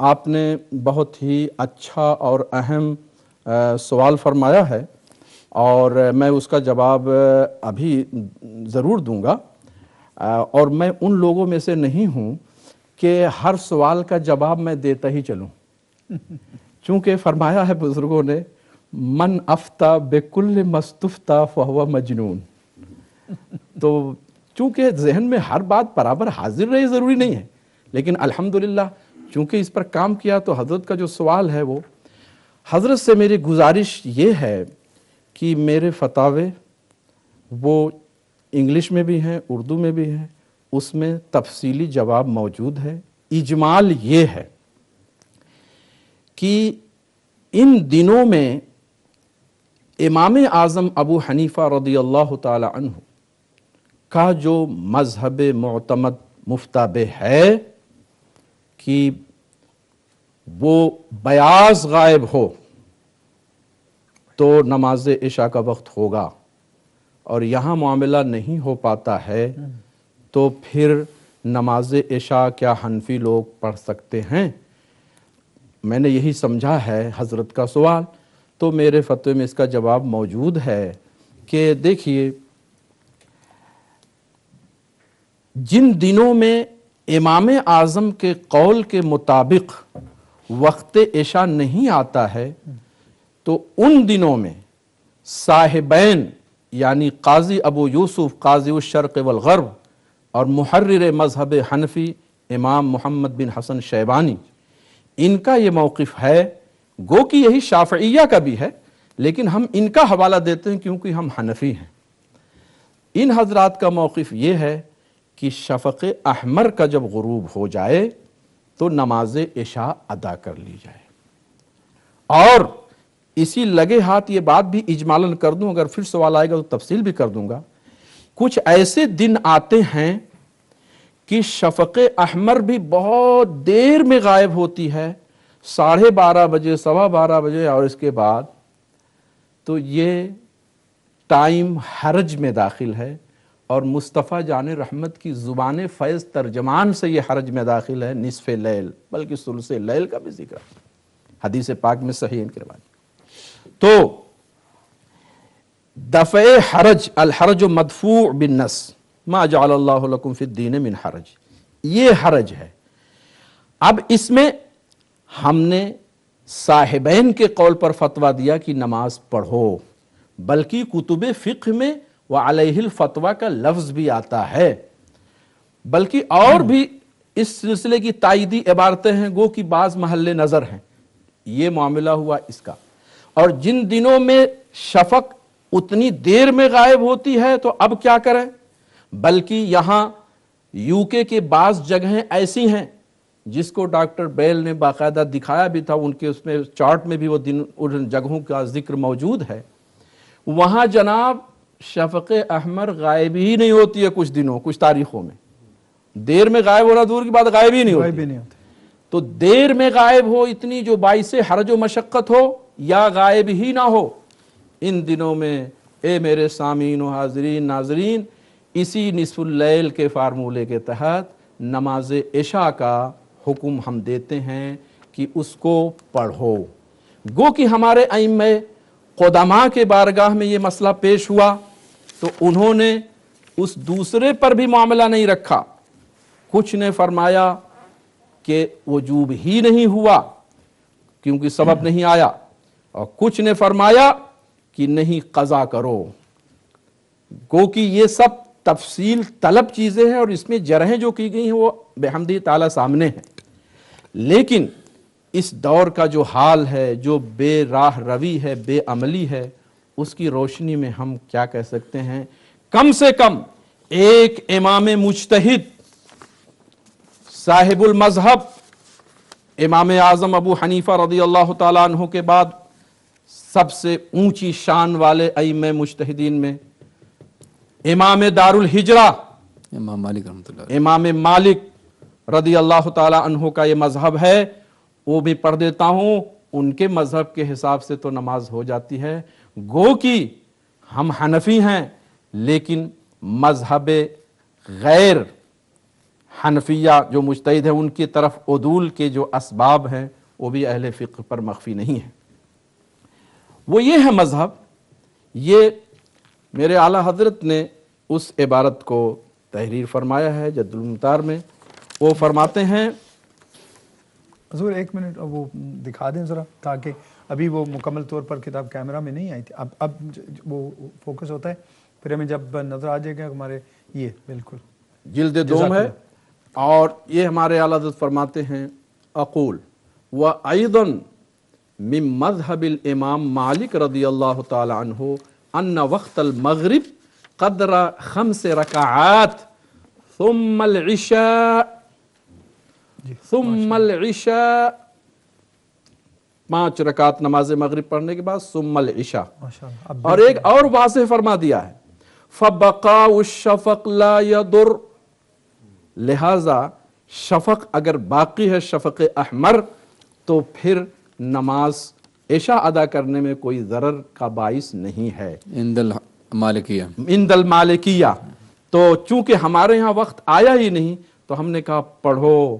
آپ نے بہت ہی اچھا اور اہم سوال فرمایا ہے، اور میں اس کا جواب ابھی ضرور دوں گا. اور میں ان لوگوں میں سے نہیں ہوں کہ ہر سوال کا جواب میں دیتا ہی چلوں، چونکہ فرمایا ہے بزرگوں نے من افتا بکل مستفتا فہو مجنون. تو چونکہ ذہن میں ہر بات برابر حاضر رہے ضروری نہیں ہے، لیکن الحمدللہ چونکہ اس پر کام کیا تو حضرت کا جو سوال ہے وہ حضرت سے میری گزارش یہ ہے کہ میرے فتاوے وہ انگلش میں بھی ہیں، اردو میں بھی ہیں، اس میں تفصیلی جواب موجود ہے۔ اجمال یہ ہے کہ ان دنوں میں امام اعظم ابو حنیفہ رضی اللہ تعالی عنہ کا جو مذہب معتمد مفتابہ ہے کہ وہ بیاض غائب ہو تو نماز عشاء کا وقت ہوگا، اور یہاں معاملہ نہیں ہو پاتا ہے تو پھر نماز عشاء کیا حنفی لوگ پڑھ سکتے ہیں؟ میں نے یہی سمجھا ہے حضرت کا سوال، تو میرے فتوے میں اس کا جواب موجود ہے کہ دیکھیے جن دنوں میں امام اعظم کے قول کے مطابق وقت عشاء نہیں آتا ہے تو ان دنوں میں صاحبین یعنی قاضی ابو یوسف قاضی الشرق والغرب اور محرر مذہب حنفی امام محمد بن حسن شیبانی، ان کا یہ موقف ہے، گو کہ یہی شافعیہ کا بھی ہے لیکن ہم ان کا حوالہ دیتے ہیں کیونکہ ہم حنفی ہیں۔ ان حضرات کا موقف یہ ہے کہ شفق احمر کا جب غروب ہو جائے تو نماز عشاء ادا کر لی جائے، اور اسی لگے ہاتھ یہ بات بھی اجمالاً کر دوں، اگر پھر سوال آئے گا تو تفصیل بھی کر دوں گا، کچھ ایسے دن آتے ہیں کہ شفق احمر بھی بہت دیر میں غائب ہوتی ہے، 12:30 بجے 12:15 بجے، اور اس کے بعد تو یہ ٹائم حرج میں داخل ہے، اور مصطفیٰ جان رحمت کی زبان فیض ترجمان سے یہ حرج میں داخل ہے، نصف لیل بلکہ ثلث لیل کا بھی ذکر حدیث پاک میں صحیح ان کے روایت۔ تو دفع حرج، الحرج مدفوع بالنص، ما جعل اللہ لکم فی الدین من حرج، یہ حرج ہے۔ اب اس میں ہم نے صاحبین کے قول پر فتویٰ دیا کہ نماز پڑھو، بلکہ کتب فقہ میں وعلیہ الفتویٰ کا لفظ بھی آتا ہے، بلکہ اور بھی اس سلسلے کی تائیدی عبارتیں ہیں، گو کہ بعض محل نظر ہیں۔ یہ معاملہ ہوا اس کا۔ اور جن دنوں میں شفق اتنی دیر میں غائب ہوتی ہے تو اب کیا کریں؟ بلکہ یہاں یو کے بعض جگہیں ایسی ہیں جس کو ڈاکٹر بیل نے باقاعدہ دکھایا بھی تھا، ان کے اس میں چارٹ میں بھی وہ ان جگہوں کا ذکر موجود ہے، وہاں جناب شفق احمر غائب ہی نہیں ہوتی ہے کچھ دنوں، کچھ تاریخوں میں، دیر میں غائب ہونا دور کی بات، غائب ہی نہیں ہوتی۔ تو دیر میں غائب ہو اتنی جو باعث حرج و مشقت ہو، یا غائب ہی نہ ہو، ان دنوں میں اے میرے سامعین و حاضرین ناظرین، اسی نصف اللیل کے فارمولے کے تحت نماز عشاء کا حکم ہم دیتے ہیں کہ اس کو پڑھو۔ گو کہ ہمارے ائمہ قدماء کے بارگاہ میں یہ مسئلہ پیش ہوا تو انہوں نے اس دوسرے پر بھی معاملہ نہیں رکھا، کچھ نے فرمایا کہ وجوب ہی نہیں ہوا کیونکہ سبب نہیں آیا، اور کچھ نے فرمایا کہ نہیں قضا کرو۔ گو کہ یہ سب تفصیل طلب چیزیں ہیں، اور اس میں جرحیں جو کی گئی ہیں وہ بحمدہ تعالیٰ سامنے ہیں، لیکن اس دور کا جو حال ہے، جو بے راہ روی ہے، بے عملی ہے، اس کی روشنی میں ہم کیا کہہ سکتے ہیں؟ کم سے کم ایک امام مجتہد صاحب المذہب امام اعظم ابو حنیفہ رضی اللہ تعالیٰ عنہ کے بعد سب سے اونچی شان والے ائمہ مجتہدین میں امام دار الہجرہ امام مالک رحمۃ اللہ، امام مالک رضی اللہ تعالیٰ عنہ کا یہ مذہب ہے، وہ بھی پڑھ دیتا ہوں، ان کے مذہب کے حساب سے تو نماز ہو جاتی ہے۔ گو کہ ہم حنفی ہیں لیکن مذہب غیر حنفیہ جو مجتہد ہیں ان کی طرف عدول کے جو اسباب ہیں وہ بھی اہل فقہ پر مخفی نہیں ہیں۔ وہ یہ ہے مذہب، یہ میرے اعلیٰ حضرت نے اس عبارت کو تحریر فرمایا ہے جد المختار میں، وہ فرماتے ہیں۔ حضور ایک منٹ وہ دکھا دیں ذرا، تاکہ ابھی وہ مکمل طور پر کتاب کیمرہ میں نہیں آئی تھی، اب وہ فوکس ہوتا ہے، پھر ہمیں جب نظر آ جائے گا ہمارے یہ بالکل جلد دوم ہے، اور یہ ہمارے اعلیٰ حضرت فرماتے ہیں اقول وَأَيْضًا من مذہب الامام مالک رضی اللہ تعالی عنہ ان وقت المغرب قدر 5 رکعات ثم العشاء، ثم العشاء، 5 رکعت نماز مغرب پڑھنے کے بعد ثم العشاء. اور ایک اور واضح فرما دیا ہے فبقاء الشفق لا يضر، لہذا شفق اگر باقی ہے شفق احمر تو پھر نماز عشاء ادا کرنے میں کوئی ضرر کا باعث نہیں ہے. عند المالکیہ، عند المالکیہ. تو چونکہ ہمارے ہاں وقت آیا ہی نہیں تو ہم نے کہا پڑھو،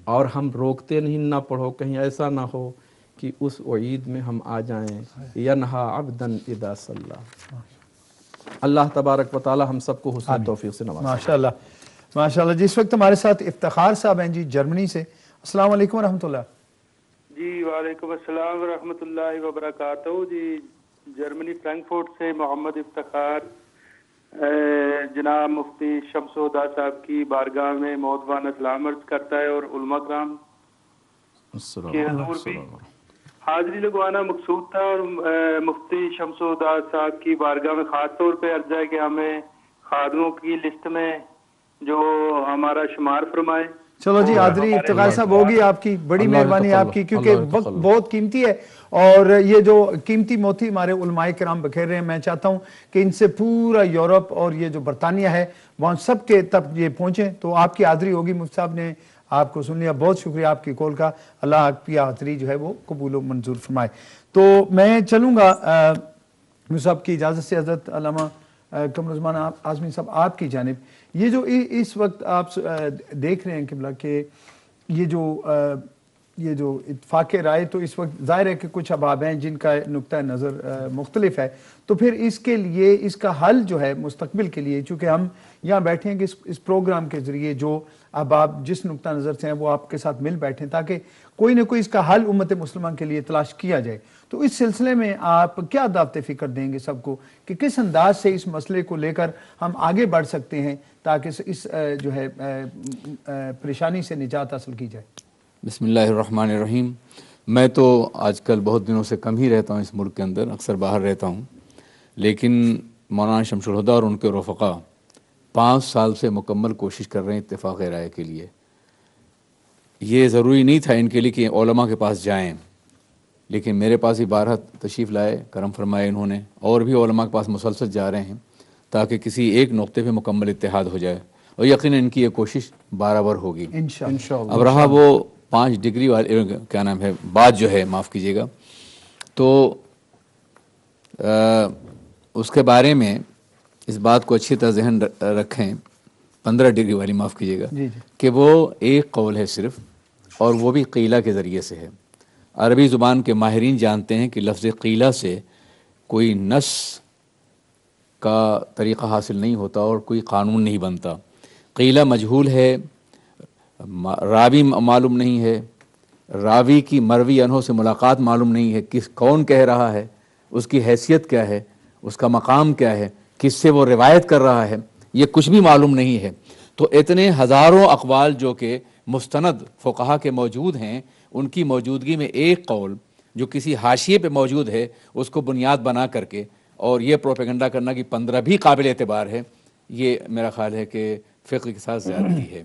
اور ہم روکتے نہیں نہ پڑھو، کہیں ایسا نہ ہو کہ اس وعید میں ہم آ جائیں ینہا عبدا اذا صلی. اللہ تبارک و تعالی ہم سب کو حسن توفیق سے نوازے. ماشاءاللہ ماشاءاللہ. جس وقت ہمارے ساتھ افتخار صاحب ہیں جی جرمنی سے. السلام علیکم ورحمۃ اللہ. جی وعلیکم السلام ورحمۃ اللہ وبرکاتہ. جی جرمنی فرینکفورٹ سے محمد افتخار جناب مفتی شمس الہدیٰ صاحب کی بارگاہ میں مودبانہ سلام عرض کرتا ہے، اور علماء کرام کے حضور بھی حاضری لگوانا مقصود تھا. اور مفتی شمس الہدیٰ صاحب کی بارگاہ میں خاص طور پہ عرض ہے کہ ہمیں خادموں کی لسٹ میں جو ہمارا شمار فرمائے. چلو جی حاضری افتخار صاحب ہوگی آپ کی، بڑی مہربانی آپ کی، کیونکہ وقت بہت قیمتی ہے اور یہ جو قیمتی موتی ہمارے علماء کرام بکھیر رہے ہیں، میں چاہتا ہوں کہ ان سے پورا یورپ اور یہ جو برطانیہ ہے وہاں سب کے تک یہ پہنچیں. تو آپ کی حاضری ہوگی. مفتی صاحب نے آپ کو سن لیا، بہت شکریہ آپ کی کال کا. اللہ آپ کی حاضری جو ہے وہ قبول و منظور فرمائے. تو میں چلوں گا مفتی صاحب کی اجازت سے حضرت علامہ قمرالزمان اعظمی صاحب آپ کی جانب. یہ جو اس وقت آپ دیکھ رہے ہیں قبلہ کہ یہ جو اتفاق رائے، تو اس وقت ظاہر ہے کہ کچھ احباب ہیں جن کا نقطہ نظر مختلف ہے. تو پھر اس کے لیے اس کا حل جو ہے مستقبل کے لیے، چونکہ ہم یہاں بیٹھے ہیں کہ اس پروگرام کے ذریعے جو احباب جس نقطہ نظر سے ہیں وہ آپ کے ساتھ مل بیٹھیں تاکہ کوئی نہ کوئی اس کا حل امت مسلمان کے لیے تلاش کیا جائے. تو اس سلسلے میں آپ کیا دعوت فکر دیں گے سب کو کہ کس انداز سے اس مسئلے کو لے کر ہم آگے بڑھ سکتے ہیں تاکہ اس جو ہے پریشانی سے نجات حاصل کی جائے؟ بسم اللہ الرحمن الرحیم. میں تو آج کل بہت دنوں سے کم ہی رہتا ہوں اس ملک کے اندر، اکثر باہر رہتا ہوں، لیکن مولانا شمس الہدیٰ اور ان کے رفقا 5 سال سے مکمل کوشش کر رہے ہیں اتفاق رائے کے لیے. یہ ضروری نہیں تھا ان کے لیے کہ علماء کے پاس جائیں، لیکن میرے پاس ہی بارہا تشریف لائے، کرم فرمائے انہوں نے، اور بھی علماء کے پاس مسلسل جا رہے ہیں تاکہ کسی ایک نقطے پہ مکمل اتحاد ہو جائے، اور یقیناً ان کی یہ کوشش برابر ہوگی انشاءاللہ. اب رہا وہ 5 ڈگری والے کیا نام ہے بات جو ہے، معاف کیجیے گا، تو اس کے بارے میں اس بات کو اچھی طرح ذہن رکھیں. 15 ڈگری والی معاف کیجیے گا کہ وہ ایک قول ہے صرف، اور وہ بھی قیلہ کے ذریعے سے ہے. عربی زبان کے ماہرین جانتے ہیں کہ لفظ قیلہ سے کوئی نص کا طریقہ حاصل نہیں ہوتا اور کوئی قانون نہیں بنتا. قیلہ مجہول ہے، راوی معلوم نہیں ہے، راوی کی مروی عنہ سے ملاقات معلوم نہیں ہے، کون کہہ رہا ہے، اس کی حیثیت کیا ہے، اس کا مقام کیا ہے، کس سے وہ روایت کر رہا ہے، یہ کچھ بھی معلوم نہیں ہے. تو اتنے ہزاروں اقوال جو کہ مستند فقہا کے موجود ہیں، ان کی موجودگی میں ایک قول جو کسی حاشیے پہ موجود ہے اس کو بنیاد بنا کر کے اور یہ پروپیگنڈا کرنا کہ 15 بھی قابل اعتبار ہے، یہ میرا خیال ہے کہ فقہ کے ساتھ زیادتی ہے.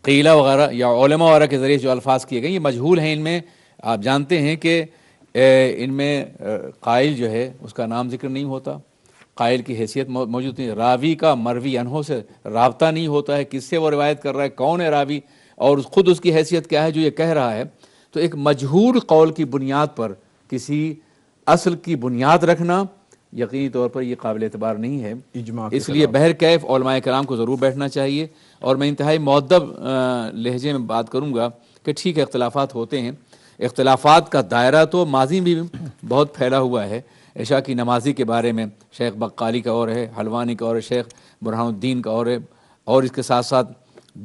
قیلہ وغیرہ یا علماء وغیرہ کے ذریعے جو الفاظ کیے گئے یہ مجہول ہیں. ان میں آپ جانتے ہیں کہ ان میں قائل جو ہے اس کا نام ذکر نہیں ہوتا، قائل کی حیثیت موجود نہیں، راوی کا مروی عنہ سے رابطہ نہیں ہوتا ہے، کس سے وہ روایت کر رہا ہے، کون ہے راوی، اور خود اس کی حیثیت کیا ہے جو یہ کہہ رہا ہے. تو ایک مجہول قول کی بنیاد پر کسی اصل کی بنیاد رکھنا یقینی طور پر یہ قابل اعتبار نہیں ہے. اس لیے بہرکیف علماء کرام کو ضرور بیٹھنا چاہیے. اور میں انتہائی مؤدب لہجے میں بات کروں گا کہ ٹھیک ہے اختلافات ہوتے ہیں، اختلافات کا دائرہ تو ماضی میں بھی بہت پھیلا ہوا ہے. عشاء کی نمازی کے بارے میں شیخ بقالی کا اور ہے، حلوانی کا اور ہے، شیخ برہان الدین کا اور ہے، اور اس کے ساتھ ساتھ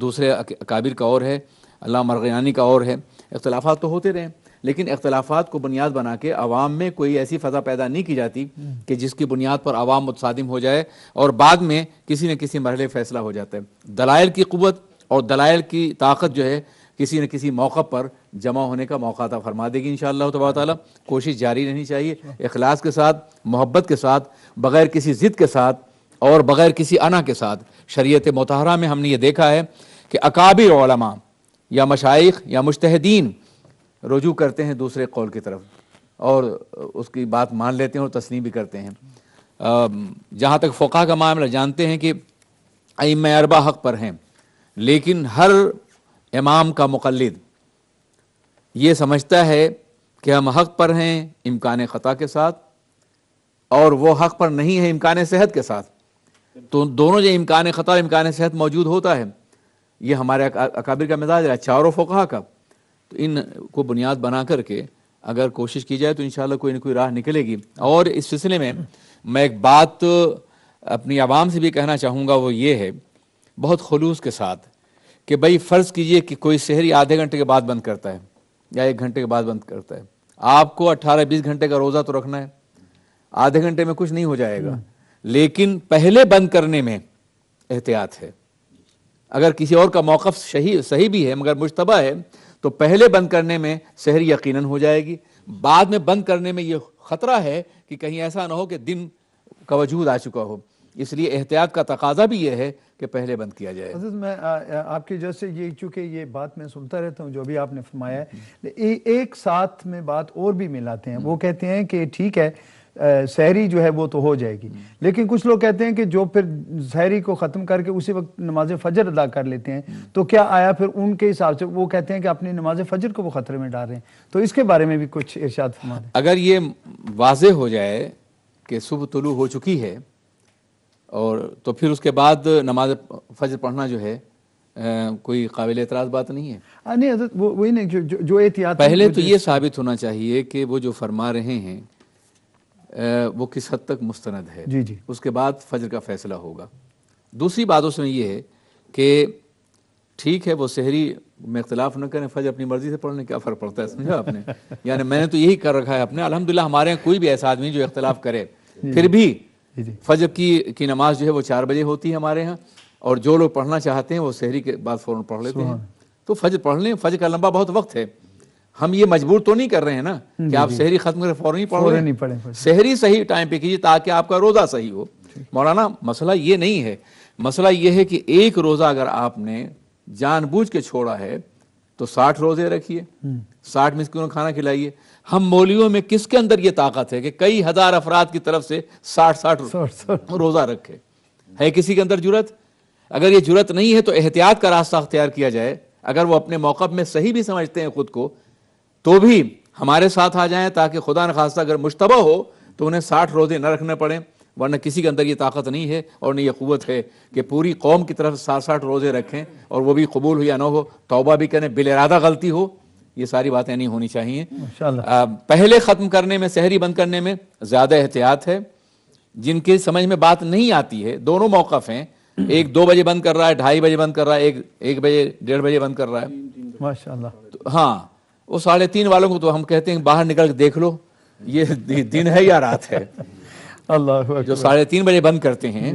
دوسرے اکابر کا اور ہے، علامہ مرغیانی کا اور ہے. اختلافات تو ہوتے رہے، لیکن اختلافات کو بنیاد بنا کے عوام میں کوئی ایسی فضا پیدا نہیں کی جاتی کہ جس کی بنیاد پر عوام متصادم ہو جائے اور بعد میں کسی نہ کسی مرحلے فیصلہ ہو جاتا ہے. دلائل کی قوت اور دلائل کی طاقت جو ہے کسی نہ کسی موقع پر جمع ہونے کا موقع عطا فرما دے گی انشاءاللہ تبارک تعالیٰ. کوشش جاری رہنی چاہیے، اخلاص کے ساتھ، محبت کے ساتھ، بغیر کسی ضد کے ساتھ اور بغیر کسی انا کے ساتھ. شریعت مطہرہ میں ہم نے یہ دیکھا ہے کہ اکابر علماء یا مشائخ یا مجتہدین رجوع کرتے ہیں دوسرے قول کی طرف اور اس کی بات مان لیتے ہیں اور تسلیم بھی کرتے ہیں. جہاں تک فقہ کا معاملہ جانتے ہیں کہ ائمہ اربعہ حق پر ہیں، لیکن ہر امام کا مقلد یہ سمجھتا ہے کہ ہم حق پر ہیں امکان خطا کے ساتھ اور وہ حق پر نہیں ہے امکان صحت کے ساتھ. تو دونوں جو امکان خطا اور امکان صحت موجود ہوتا ہے، یہ ہمارے اکابر کا مزاج ہے، چاروں فقہا کا. تو ان کو بنیاد بنا کر کے اگر کوشش کی جائے تو انشاءاللہ کوئی نہ کوئی راہ نکلے گی. اور اس سلسلے میں میں ایک بات اپنی عوام سے بھی کہنا چاہوں گا، وہ یہ ہے بہت خلوص کے ساتھ کہ بھائی فرض کیجئے کہ کوئی سحری آدھے گھنٹے کے بعد بند کرتا ہے یا 1 گھنٹے کے بعد بند کرتا ہے. آپ کو 18-20 گھنٹے کا روزہ تو رکھنا ہے، آدھے گھنٹے میں کچھ نہیں ہو جائے گا، لیکن پہلے بند کرنے میں احتیاط ہے. اگر کسی اور کا موقف صحیح بھی ہے مگر مشتبہ ہے تو پہلے بند کرنے میں سحری یقیناً ہو جائے گی. بعد میں بند کرنے میں یہ خطرہ ہے کہ کہیں ایسا نہ ہو کہ دن کا وجود آ چکا ہو. اس لیے احتیاط کا تقاضا بھی یہ ہے کہ پہلے بند کیا جائے. حضرت میں آپ کی وجہ سے یہ چونکہ یہ بات میں سنتا رہتا ہوں جو بھی آپ نے فرمایا ہے، ایک ساتھ میں بات اور بھی ملاتے ہیں. وہ کہتے ہیں کہ ٹھیک ہے سحری جو ہے وہ تو ہو جائے گی، لیکن کچھ لوگ کہتے ہیں کہ جو پھر سحری کو ختم کر کے اسی وقت نماز فجر ادا کر لیتے ہیں تو کیا آیا پھر ان کے حساب سے وہ کہتے ہیں کہ اپنی نماز فجر کو وہ خطرے میں ڈال رہے ہیں. تو اس کے بارے میں بھی کچھ ارشاد فرما دیں. اگر یہ واضح ہو جائے کہ صبح طلوع ہو چکی ہے اور تو پھر اس کے بعد نماز فجر پڑھنا جو ہے کوئی قابل اعتراض بات نہیں ہے. نہیں حضرت وہی نہیں جو احتیاط پہلے تو یہ ثابت ہونا چاہیے کہ وہ جو فرما رہے ہیں وہ کس حد تک مستند ہے. جی جی. اس کے بعد فجر کا فیصلہ ہوگا. دوسری بات اس میں یہ ہے کہ ٹھیک ہے وہ سحری میں اختلاف نہ کریں، فجر اپنی مرضی سے پڑھنے کیا فرق پڑتا ہے، سمجھا آپ نے. یعنی میں نے تو یہی کر رکھا ہے اپنے. الحمدللہ ہمارے یہاں کوئی بھی ایسا آدمی جو اختلاف کرے پھر بھی فجر کی نماز جو ہے وہ 4 بجے ہوتی ہے ہمارے ہاں، اور جو لوگ پڑھنا چاہتے ہیں وہ سحری کے بعد فوراً پڑھ لیتے ہیں. تو فجر پڑھ لیں، فجر کا لمبا بہت وقت ہے. ہم یہ مجبور تو نہیں کر رہے ہیں نا کہ آپ سحری ختم کریں فوراً ہی پڑھ لیں. سحری صحیح ٹائم پہ کیجیے تاکہ آپ کا روزہ صحیح ہو. مولانا مسئلہ یہ نہیں ہے، مسئلہ یہ ہے کہ ایک روزہ اگر آپ نے جان بوجھ کے چھوڑا ہے تو 60 روزے رکھیے، 60 مسکینوں کو کھانا کھلائیے. ہم مولویوں میں کس کے اندر یہ طاقت ہے کہ کئی ہزار افراد کی طرف سے 60 روزہ رکھے؟ ہے کسی کے اندر جرت؟ اگر یہ جرت نہیں ہے تو احتیاط کا راستہ اختیار کیا جائے. اگر وہ اپنے موقف میں صحیح بھی سمجھتے ہیں خود کو تو بھی ہمارے ساتھ آ جائیں تاکہ خدا نخواستہ اگر مشتبہ ہو تو انہیں 60 روزے نہ رکھنے پڑیں. ورنہ کسی کے اندر یہ طاقت نہیں ہے اور نہ یہ قوت ہے کہ پوری قوم کی طرف 60 روزے رکھیں اور وہ بھی قبول ہو یا نہ ہو، توبہ بھی کریں، بالارادہ غلطی ہو. یہ ساری باتیں نہیں ہونی چاہیے. پہلے ختم کرنے میں، سحری بند کرنے میں زیادہ احتیاط ہے. جن کے سمجھ میں بات نہیں آتی ہے، دونوں موقف ہیں، ایک 2 بجے بند کر رہا ہے، 2:30 بجے بند کر رہا ہے، 1 بجے 1:30 بجے بند کر رہا ہے. ماشاءاللہ. ہاں وہ 3:30 والوں کو تو ہم کہتے ہیں باہر نکل کے دیکھ لو یہ دن ہے یا رات ہے. اللہ جو 3:30 بجے بند کرتے ہیں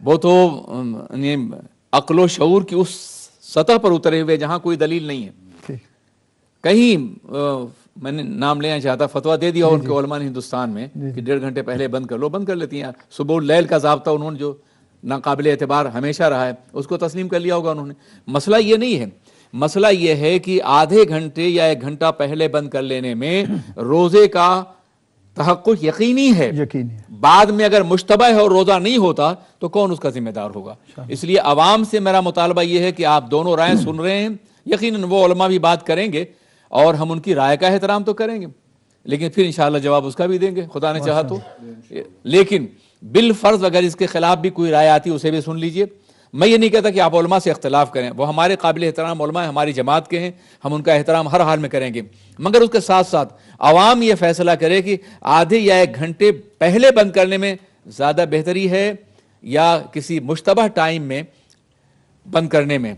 وہ تو عقل و شعور کی اس سطح پر اترے ہوئے جہاں کوئی دلیل نہیں ہے. کہیں میں نے نام لینا چاہتا، فتویٰ دے دیا ان کے علماء نے ہندوستان میں کہ 1.5 گھنٹے پہلے بند کر لو، بند کر لیتی ہیں. صبح اللیل کا ضابطہ انہوں نے جو ناقابل اعتبار ہمیشہ رہا ہے اس کو تسلیم کر لیا ہوگا انہوں نے. مسئلہ یہ نہیں ہے، مسئلہ یہ ہے کہ آدھے گھنٹے یا 1 گھنٹہ پہلے بند کر لینے میں روزے کا تحقق یقینی ہے. بعد میں اگر مشتبہ ہے اور روزہ نہیں ہوتا تو کون اس کا ذمہ دار ہوگا؟ اس لیے عوام سے میرا مطالبہ یہ ہے کہ آپ دونوں رائے سن رہے ہیں، یقیناً وہ علماء بھی بات کریں گے اور ہم ان کی رائے کا احترام تو کریں گے، لیکن پھر انشاءاللہ جواب اس کا بھی دیں گے خدا نے چاہا تو. لیکن بالفرض اگر اس کے خلاف بھی کوئی رائے آتی اسے بھی سن لیجئے. میں یہ نہیں کہتا کہ آپ علماء سے اختلاف کریں، وہ ہمارے قابل احترام علماء ہیں، ہماری جماعت کے ہیں، ہم ان کا احترام ہر حال میں کریں گے. مگر اس کے ساتھ ساتھ عوام یہ فیصلہ کرے کہ آدھے یا 1 گھنٹے پہلے بند کرنے میں زیادہ بہتری ہے یا کسی مشتبہ ٹائم میں بند کرنے میں.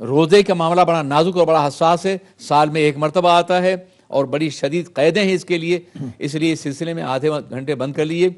روزے کا معاملہ بڑا نازک اور بڑا حساس ہے، سال میں 1 مرتبہ آتا ہے اور بڑی شدید قیدیں ہیں اس کے لیے. اس لیے اس سلسلے میں آدھے گھنٹے بند کر لیے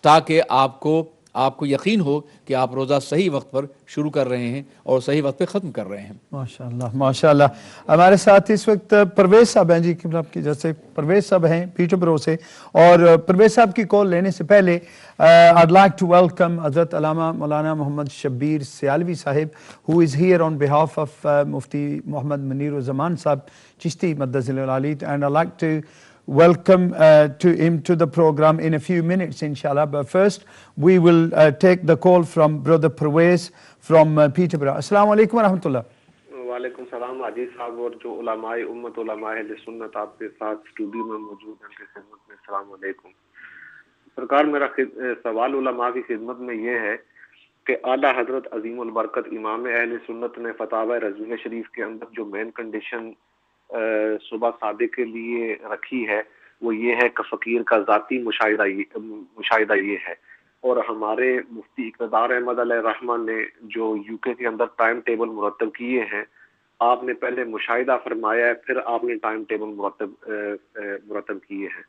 تاکہ آپ کو آپ کو یقین ہو کہ آپ روزہ صحیح وقت پر شروع کر رہے ہیں اور صحیح وقت پہ ختم کر رہے ہیں. ماشاءاللہ. ہمارے ساتھ اس وقت پرویز صاحب ہیں جی, آپ کی جیسے پرویز صاحب ہیں پیٹر برو سے, اور پرویز صاحب کی کال لینے سے پہلے I'd like to welcome حضرت علامہ مولانا محمد شبیر سیالوی صاحب, who is here on behalf of Mufti Muhammad Munir Zaman Sahib Chishti Madazil Ali, and I'd like to welcome to him to the program in a few minutes inshallah. But first we will take the call from brother Pervez from Peterborough. Assalamu alaikum wa rahmatullah. وعلیکم السلام عزیز صاحب, اور جو علماء امت علماء اہل سنت آپ کے ساتھ اسٹوڈیو میں موجود ہیں ان کی خدمت میں السلام علیکم. سرکار, میرا سوال علماء کی خدمت میں یہ ہے کہ اعلیٰ حضرت عظیم البرکت امام اہل سنت نے فتاوی رضویہ شریف کے اندر جو مین کنڈیشن صبح صادق کے لیے رکھی ہے وہ یہ ہے کہ فقیر کا ذاتی مشاہدہ یہ ہے, اور ہمارے مفتی اقتدار احمد علیہ الرحمن نے جو یو کے اندر ٹائم ٹیبل مرتب کیے ہیں, آپ نے پہلے مشاہدہ فرمایا ہے پھر آپ نے ٹائم ٹیبل مرتب کیے ہیں.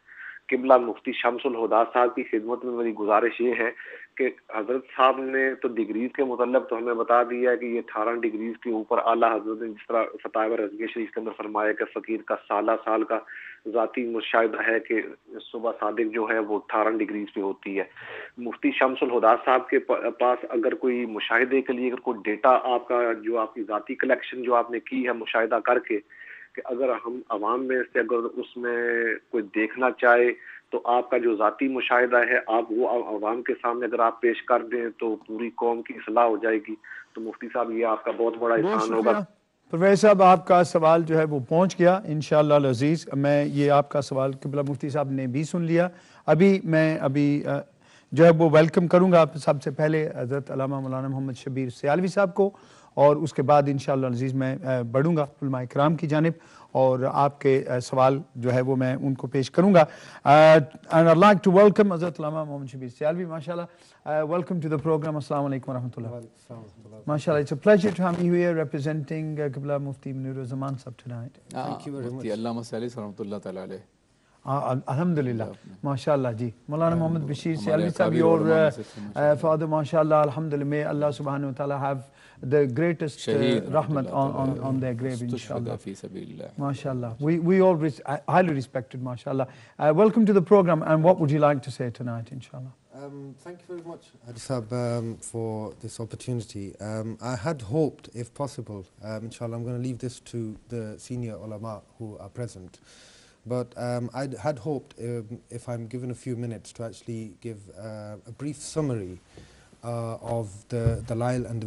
قبلہ مفتی شمس الہدا صاحب کی خدمت میں میری گزارش یہ ہے کہ حضرت صاحب نے تو ڈگریز کے متعلق تو ہمیں بتا دیا ہے کہ یہ 18 ڈگریز کے اوپر اعلیٰ حضرت نے جس طرح فتاوی رضویہ شریف کے اندر فرمایا کہ فقیر کا سال کا ذاتی مشاہدہ ہے کہ صبح صادق جو ہے وہ 18 ڈگریز پہ ہوتی ہے. مفتی شمس الہدا صاحب کے پاس اگر کوئی مشاہدے کے لیے اگر کوئی ڈیٹا آپ کا جو آپ کی ذاتی کلیکشن جو آپ نے کی ہے مشاہدہ کر کے, کہ اگر ہم عوام میں سے اگر اس میں کوئی دیکھنا چاہے تو آپ کا جو ذاتی مشاہدہ ہے آپ وہ عوام کے سامنے اگر آپ پیش کر دیں تو پوری قوم کی اصلاح ہو جائے گی. تو مفتی صاحب یہ آپ کا بہت بڑا احسان ہوگا. پرویز صاحب, آپ کا سوال جو ہے وہ پہنچ گیا انشاءاللہ العزیز. میں یہ آپ کا سوال قبلہ مفتی صاحب نے بھی سن لیا. ابھی جو ہے وہ ویلکم کروں گا سب سے پہلے حضرت علامہ مولانا محمد شبیر سیالوی صاحب کو, اور اس کے بعد انشاءاللہ العزیز میں بڑھوں گا علماء کرام کی جانب اور آپ کے سوال جو ہے وہ میں ان کو پیش کروں گا. And I'd like to welcome حضرت علامہ محمد Shabbir Sialvi. MashaAllah, welcome to the program. Assalamu alaikum wa rahmatullah. MashaAllah, it's a pleasure to have you here representing Qibla Mufti Munir Zaman Sahib tonight. Thank you very much. Allama Salih rahmatullah ta'ala alayh. Alhamdulillah, MashaAllah ji. Maulana Muhammad Bashir Siyalvi Sahib, your father, MashaAllah, Alhamdulillah, may Allah subhanahu wa ta'ala have the greatest rahmat on their grave, inshallah. MashaAllah. We all highly respected, MashaAllah. Welcome to the program, and what would you like to say tonight, inshallah? Thank you very much, Haji Sahab, for this opportunity. I had hoped, if possible, inshallah, I'm going to leave this to the senior ulama who are present. But I had hoped, if I'm given a few minutes, to actually give a brief summary of the Dalail and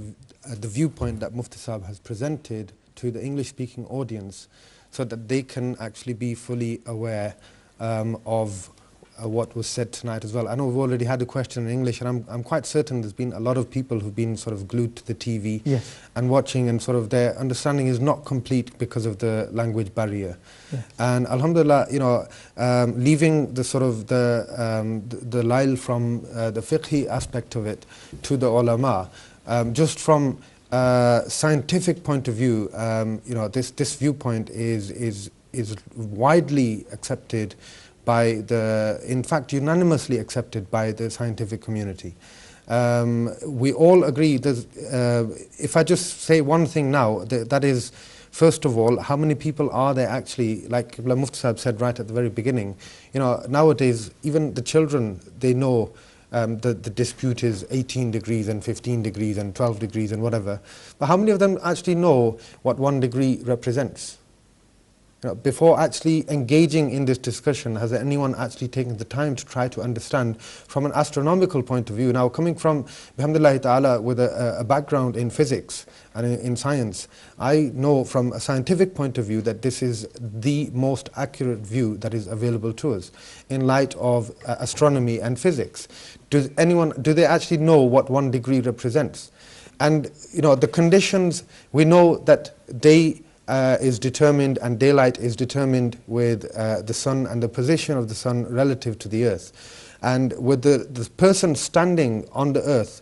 the viewpoint that Mufti Sahib has presented to the English-speaking audience, so that they can actually be fully aware of what was said tonight as well. I know we've already had a question in English, and I'm quite certain there's been a lot of people who've been sort of glued to the TV and watching, and sort of their understanding is not complete because of the language barrier. And alhamdulillah, you know, leaving the sort of the lail from the fiqhi aspect of it to the ulama, just from scientific point of view, you know, this viewpoint is widely accepted by in fact, unanimously accepted by the scientific community. We all agree that if I just say one thing now, that is, first of all, how many people are there actually, like Qibla Mufti Sahib said right at the very beginning, you know, nowadays, even the children, they know the dispute is 18 degrees and 15 degrees and 12 degrees and whatever. But how many of them actually know what 1 degree represents? You know, before actually engaging in this discussion, has anyone actually taken the time to try to understand from an astronomical point of view? Now, coming from, bihamdillahi ta'ala, with a background in physics and in science, I know from a scientific point of view that this is the most accurate view that is available to us in light of astronomy and physics. Do they actually know what 1 degree represents? And, you know, the conditions, we know that day is determined and daylight is determined with the sun and the position of the sun relative to the earth. And with the person standing on the earth,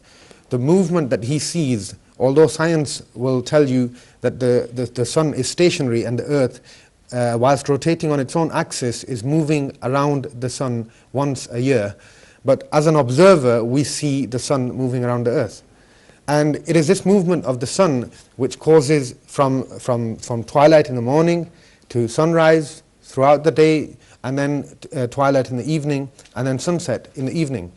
the movement that he sees, although science will tell you that the sun is stationary and the earth, whilst rotating on its own axis, is moving around the sun once a year. but as an observer we see the sun moving around the earth. And it is this movement of the sun which causes from twilight in the morning to sunrise throughout the day, and then twilight in the evening, and then sunset in the evening.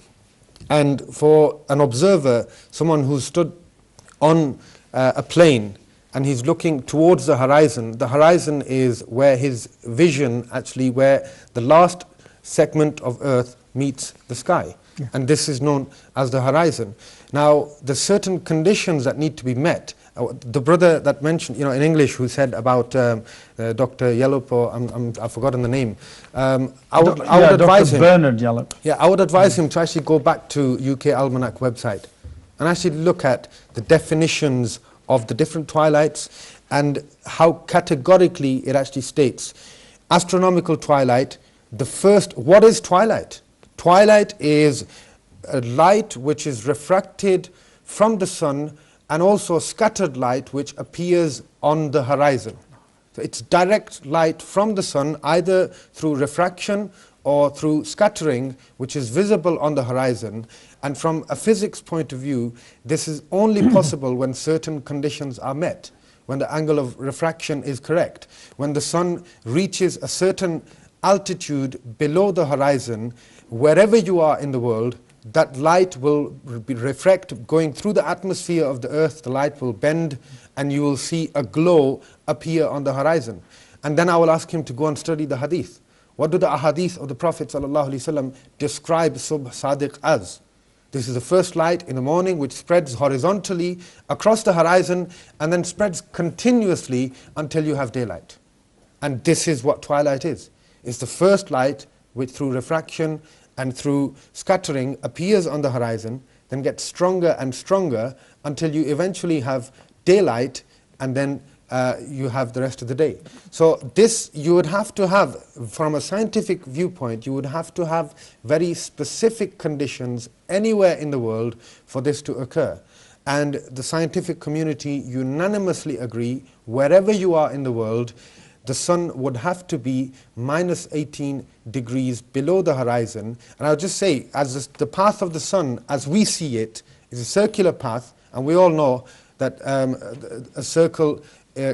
And for an observer, someone who stood on a plane and he's looking towards the horizon is where his vision, actually where the last segment of earth meets the sky. Yeah. And this is known as the horizon. Now, there's certain conditions that need to be met. The brother that mentioned, in English, who said about Dr. Yallop, or I've forgotten the name. I would advise him. Bernard Yallop. Yeah, I would advise him to actually go back to UK Almanac website and actually look at the definitions of the different twilights and how categorically it actually states. Astronomical twilight, what is twilight? Twilight is a light which is refracted from the sun and also scattered light which appears on the horizon. So it's direct light from the sun, either through refraction or through scattering, which is visible on the horizon. And from a physics point of view, this is only possible when certain conditions are met, when the angle of refraction is correct, when the sun reaches a certain altitude below the horizon. Wherever you are in the world, that light will refract going through the atmosphere of the earth, the light will bend, and you will see a glow appear on the horizon. And then I will ask him to go and study the hadith. What do the ahadith of the Prophet ﷺ describe Subh Sadiq as? This is the first light in the morning which spreads horizontally across the horizon and then spreads continuously until you have daylight. And this is what twilight is. It's the first light which through refraction and through scattering appears on the horizon, then gets stronger and stronger until you eventually have daylight, and then you have the rest of the day. So this you would have to have, from a scientific viewpoint, you would have to have very specific conditions anywhere in the world for this to occur. And the scientific community unanimously agree, wherever you are in the world, the sun would have to be minus 18 degrees below the horizon. And I'll just say, as the path of the sun, as we see it, is a circular path, and we all know that a circle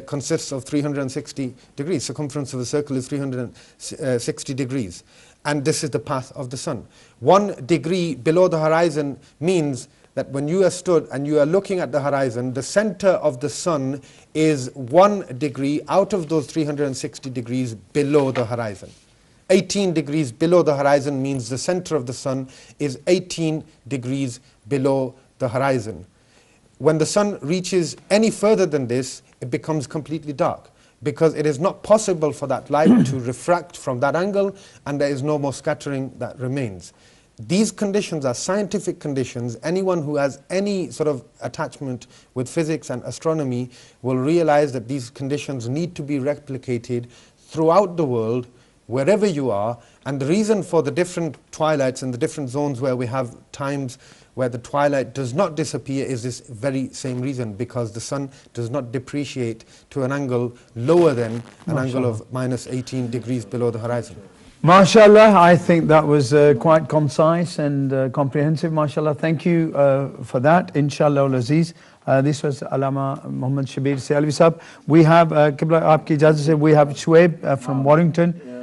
consists of 360 degrees. Circumference of a circle is 360 degrees. And this is the path of the sun. 1 degree below the horizon means that when you are stood and you are looking at the horizon, the center of the sun is 1 degree out of those 360 degrees below the horizon. 18 degrees below the horizon means the center of the sun is 18 degrees below the horizon. When the sun reaches any further than this, it becomes completely dark, because it is not possible for that light to refract from that angle, and there is no more scattering that remains. These conditions are scientific conditions. Anyone who has any sort of attachment with physics and astronomy will realize that these conditions need to be replicated throughout the world, wherever you are. And the reason for the different twilights and the different zones where we have times where the twilight does not disappear is this very same reason, because the sun does not depreciate to an angle lower than an angle of minus 18 degrees below the horizon. MashaAllah, I think that was quite concise and comprehensive. MashaAllah, thank you for that. Inshallah al-Aziz. This was Allama Muhammad Shabir Sialvi Sahab. We have, Qibla, aapki ijazat se, we have Shuaib from Warrington.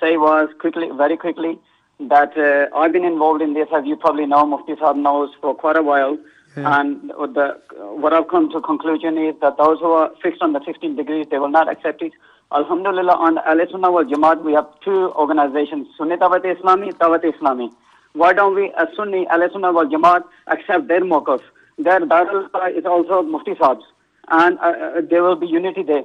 say was very quickly, that I've been involved in this, as you probably know, Mufti Sahab knows, for quite a while. Yeah. And what I've come to conclusion is that those who are fixed on the 15 degrees, they will not accept it. Alhamdulillah, on Ahl Sunnah wal Jamaat, we have two organizations, Sunni Dawat Islami, Dawat Islami. Why don't we, as Sunni, Ahl Sunnah wal Jamaat, accept their mawqif? Their Darul is also Mufti Sahab's. And there will be unity there.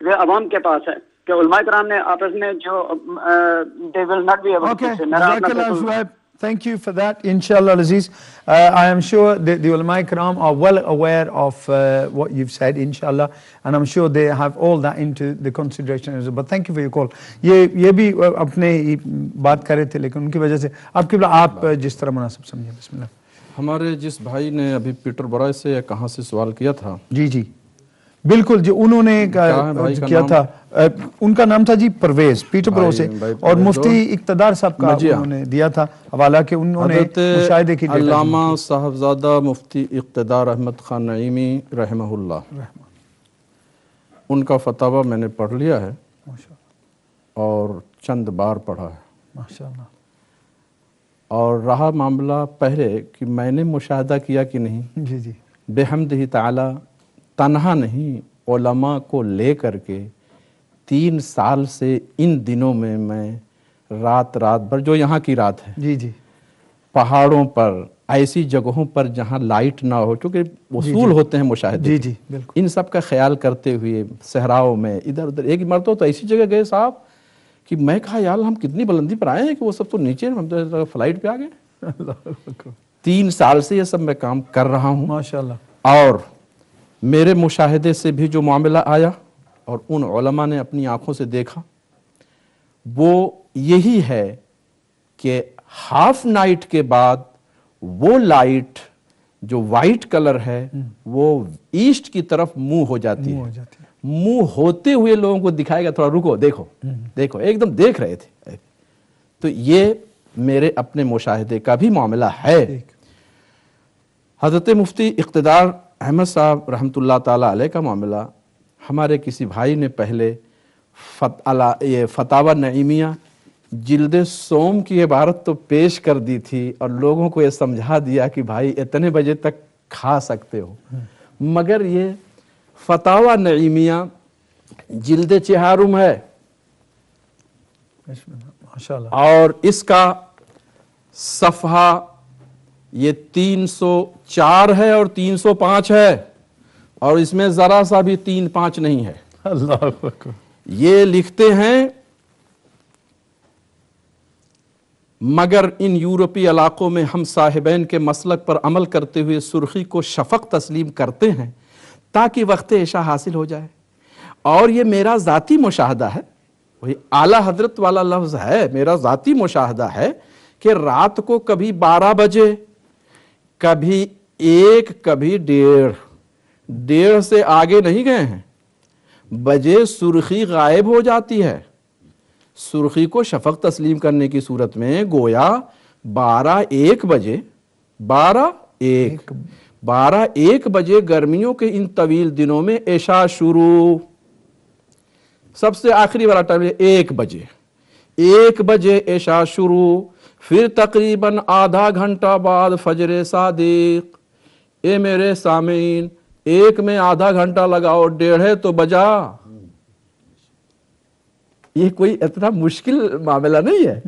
وہ عوام کے پاس ہے کہ علماء کرام نے آپس میں جو they will not be able to say. Jazakallah Shuaib. Thank you for that. Inshallah, Aziz. I am sure that the ulama ikram are well aware of what you've said, inshallah, and I'm sure they have all that into the consideration as well. But thank you for your call. یہ بھی اپنے بات کر رہے تھے لیکن ان کی وجہ سے آپ جس طرح مناسب سمجھیں. بسم اللہ. ہمارے جس بھائی نے ابھی پیٹر برائے سے یا کہاں سے سوال کیا تھا, جی جی بالکل, جو انہوں نے کیا تھا, ان کا نام تھا جی پرویز, پیٹر برو سے, اور مفتی اقتدار صاحب کا انہوں نے دیا تھا حوالہ کہ انہوں نے مشاہدے کی علامہ صاحبزادہ مفتی اقتدار احمد خان نعیمی رحمہ اللہ, ان کا فتاویٰ میں نے پڑھ لیا ہے اور چند بار پڑھا ہے ماشاءاللہ. اور رہا معاملہ پہلے کہ میں نے مشاہدہ کیا کہ نہیں, جی جی بحمدہ تعالی تنہا نہیں, علماء کو لے کر کے 3 سال سے ان دنوں میں رات بھر, جو یہاں کی رات ہے, جی جی پہاڑوں پر, ایسی جگہوں پر جہاں لائٹ نہ ہو, چونکہ اصول ہوتے ہیں مشاہدے, جی جی بالکل, ان سب کا خیال کرتے ہوئے صحراؤں میں ادھر ادھر. ایک مرتبہ تو ایسی جگہ گئے صاحب کہ میں کہا یار ہم کتنی بلندی پر آئے ہیں کہ وہ سب تو نیچے, ہم تو فلائٹ پہ آ گئے. 3 سال سے یہ سب میں کام کر رہا ہوں ماشاءاللہ. اور میرے مشاہدے سے بھی جو معاملہ آیا اور ان علماء نے اپنی آنکھوں سے دیکھا, وہ یہی ہے کہ ہاف نائٹ کے بعد وہ لائٹ جو وائٹ کلر ہے وہ ایسٹ کی طرف منہ ہو جاتی ہے. منہ ہوتے ہوئے لوگوں کو دکھائے گا, تھوڑا رکو دیکھو دیکھو, ایک دم دیکھ رہے تھے. تو یہ میرے اپنے مشاہدے کا بھی معاملہ ہے. حضرت مفتی اقتدار احمد صاحب رحمۃ اللہ تعالیٰ علیہ کا معاملہ, ہمارے کسی بھائی نے پہلے یہ فتاویٰ نعیمیہ جلد سوم کی عبارت تو پیش کر دی تھی اور لوگوں کو یہ سمجھا دیا کہ بھائی اتنے بجے تک کھا سکتے ہو, مگر یہ فتاویٰ نعیمیہ جلد 4 ہے اور اس کا صفحہ یہ 304 ہے اور 305 ہے, اور اس میں ذرا سا بھی 3-5 نہیں ہے. اللہ اکبر. یہ لکھتے ہیں مگر ان یورپی علاقوں میں ہم صاحبین کے مسلک پر عمل کرتے ہوئے سرخی کو شفق تسلیم کرتے ہیں تاکہ وقت عشاء حاصل ہو جائے. اور یہ میرا ذاتی مشاہدہ ہے, وہی اعلیٰ حضرت والا لفظ ہے, میرا ذاتی مشاہدہ ہے کہ رات کو کبھی 12 بجے, کبھی 1, کبھی 1:30 سے آگے نہیں گئے ہیں بجے سرخی غائب ہو جاتی ہے. سرخی کو شفق تسلیم کرنے کی صورت میں گویا 12-1 بجے 12-1 بجے گرمیوں کے ان طویل دنوں میں عشاء شروع, سب سے آخری والا ٹائم 1 بجے عشاء شروع, پھر تقریباً آدھا گھنٹہ بعد فجر صادق. اے میرے سامعین, 1 میں آدھا گھنٹہ لگاؤ, 1:30 تو بجا. یہ کوئی اتنا مشکل معاملہ نہیں ہے.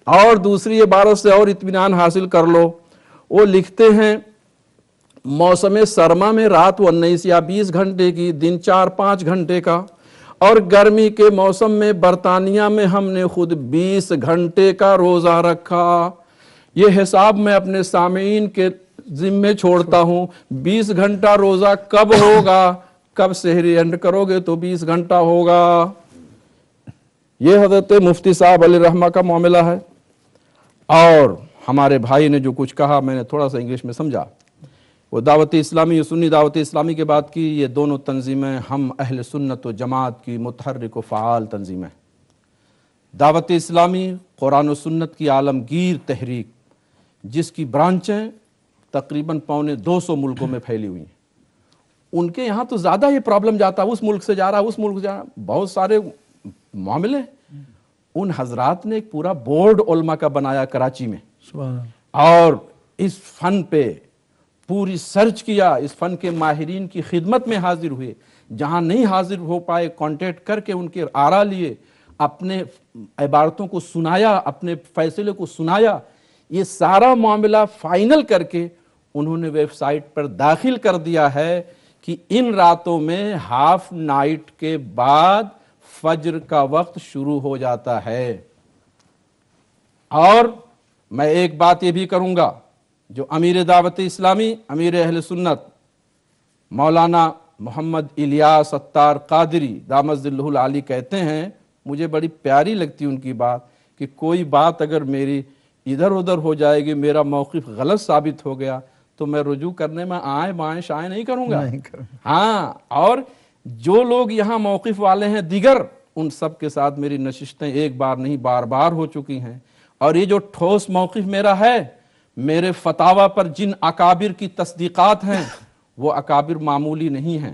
اور دوسری عبارت سے اور اطمینان حاصل کر لو, وہ لکھتے ہیں موسم سرما میں رات 19 یا 20 گھنٹے کی, دن 4-5 گھنٹے کا, اور گرمی کے موسم میں برطانیہ میں ہم نے خود 20 گھنٹے کا روزہ رکھا. یہ حساب میں اپنے سامعین کے ذمے چھوڑتا ہوں. 20 گھنٹہ روزہ کب ہوگا, کب سحری اینڈ کرو گے تو 20 گھنٹہ ہوگا. یہ حضرت مفتی صاحب علیہ رحمہ کا معاملہ ہے. اور ہمارے بھائی نے جو کچھ کہا میں نے تھوڑا سا انگلش میں سمجھا, وہ دعوت اسلامی, سنی دعوت اسلامی کی بات کی. یہ دونوں تنظیمیں ہم اہل سنت و جماعت کی متحرک و فعال تنظیمیں. دعوت اسلامی قرآن و سنت کی عالمگیر تحریک, جس کی برانچیں تقریباً 250 ملکوں میں پھیلی ہوئی ہیں. ان کے یہاں تو زیادہ یہ پرابلم جاتا, اس ملک سے جا رہا, اس ملک سے جا رہا, بہت سارے معاملے. ان حضرات نے ایک پورا بورڈ علماء کا بنایا کراچی میں, اور اس فن پہ پوری سرچ کیا, اس فن کے ماہرین کی خدمت میں حاضر ہوئے, جہاں نہیں حاضر ہو پائے کانٹیکٹ کر کے ان کے آرا لیے, اپنے عبارتوں کو سنایا, اپنے فیصلے کو سنایا. یہ سارا معاملہ فائنل کر کے انہوں نے ویب سائٹ پر داخل کر دیا ہے کہ ان راتوں میں ہاف نائٹ کے بعد فجر کا وقت شروع ہو جاتا ہے. اور میں ایک بات یہ بھی کروں گا، جو امیر دعوت اسلامی، امیر اہل سنت مولانا محمد الیاس ستار قادری دامت ظلہ العالی کہتے ہیں، مجھے بڑی پیاری لگتی ان کی بات، کہ کوئی بات اگر میری ادھر ادھر ہو جائے گی، میرا موقف غلط ثابت ہو گیا، تو میں رجوع کرنے میں آئیں بائیں شائیں نہیں کروں گا. ہاں، اور جو لوگ یہاں موقف والے ہیں دیگر، ان سب کے ساتھ میری نشستیں ایک بار نہیں بار بار ہو چکی ہیں. اور یہ جو ٹھوس موقف میرا ہے، میرے فتاوی پر جن اکابر کی تصدیقات ہیں، وہ اکابر معمولی نہیں ہیں،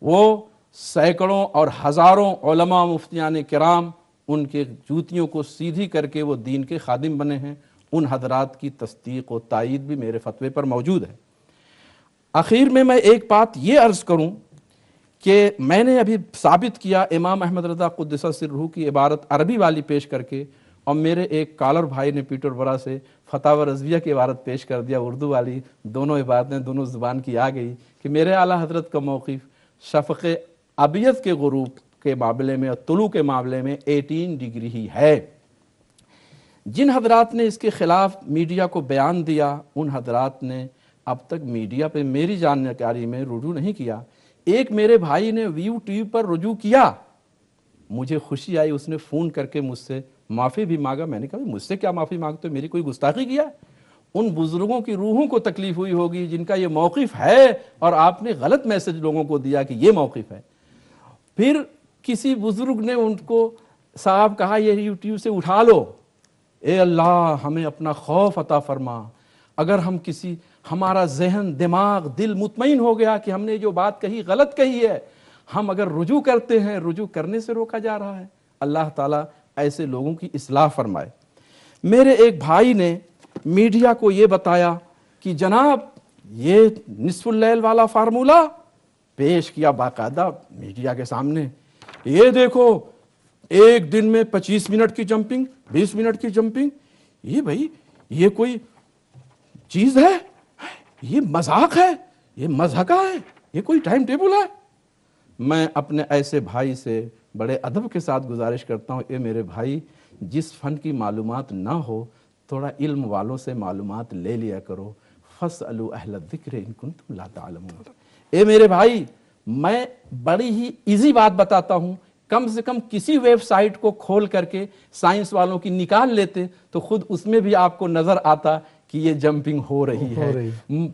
وہ سینکڑوں اور ہزاروں علماء مفتیان کرام ان کے جوتیوں کو سیدھی کر کے وہ دین کے خادم بنے ہیں. ان حضرات کی تصدیق و تائید بھی میرے فتوے پر موجود ہے. آخر میں ایک بات یہ عرض کروں کہ میں نے ابھی ثابت کیا امام احمد رضا قدس سرہ کی عبارت عربی والی پیش کر کے، اور میرے ایک کالر بھائی نے پیٹر برا سے فتاوی رضویہ کی عبارت پیش کر دیا اردو والی. دونوں عبارتیں دونوں زبان کی آ گئی کہ میرے اعلیٰ حضرت کا موقف شفق ابیض کے غروب کے معاملے میں اور طلوع کے معاملے میں 18 ڈگری ہی ہے. جن حضرات نے اس کے خلاف میڈیا کو بیان دیا، ان حضرات نے اب تک میڈیا پہ میری جانکاری میں رجوع نہیں کیا. ایک میرے بھائی نے ویو ٹی وی پر رجوع کیا، مجھے خوشی آئی، اس نے فون کر کے مجھ سے معافی بھی مانگا. میں نے کہا مجھ سے کیا معافی مانگتے ہو، میری کوئی گستاخی کیا؟ ان بزرگوں کی روحوں کو تکلیف ہوئی ہوگی جن کا یہ موقف ہے، اور آپ نے غلط میسج لوگوں کو دیا کہ یہ موقف ہے. پھر کسی بزرگ نے ان کو صاحب کہا یہ یوٹیوب سے اٹھا لو، اے اللہ ہمیں اپنا خوف عطا فرما. اگر ہمارا ذہن دماغ دل مطمئن ہو گیا کہ ہم نے جو بات کہی غلط کہی ہے، ہم اگر رجوع کرتے ہیں، رجوع کرنے سے روکا جا رہا ہے. اللہ تعالیٰ ایسے لوگوں کی اصلاح فرمائے. میرے ایک بھائی نے میڈیا کو یہ بتایا کہ جناب یہ نصف اللیل والا فارمولہ پیش کیا باقاعدہ میڈیا کے سامنے، یہ دیکھو ایک دن میں 25 منٹ کی جمپنگ، 20 منٹ کی جمپنگ، یہ بھائی یہ کوئی چیز ہے، یہ مذاق ہے، یہ مذہقہ ہے، یہ کوئی ٹائم ٹیبل ہے. میں اپنے ایسے بھائی سے بڑے ادب کے ساتھ گزارش کرتا ہوں، اے میرے بھائی، جس فن کی معلومات نہ ہو تھوڑا علم والوں سے معلومات لے لیا کرو. فاسألوا اہل الذکر ان کنتم لا تعلمون. اے میرے بھائی، میں بڑی ہی ایزی بات بتاتا ہوں، کم سے کم کسی ویب سائٹ کو کھول کر کے سائنس والوں کی نکال لیتے تو خود اس میں بھی آپ کو نظر آتا کہ یہ جمپنگ ہو رہی ہے.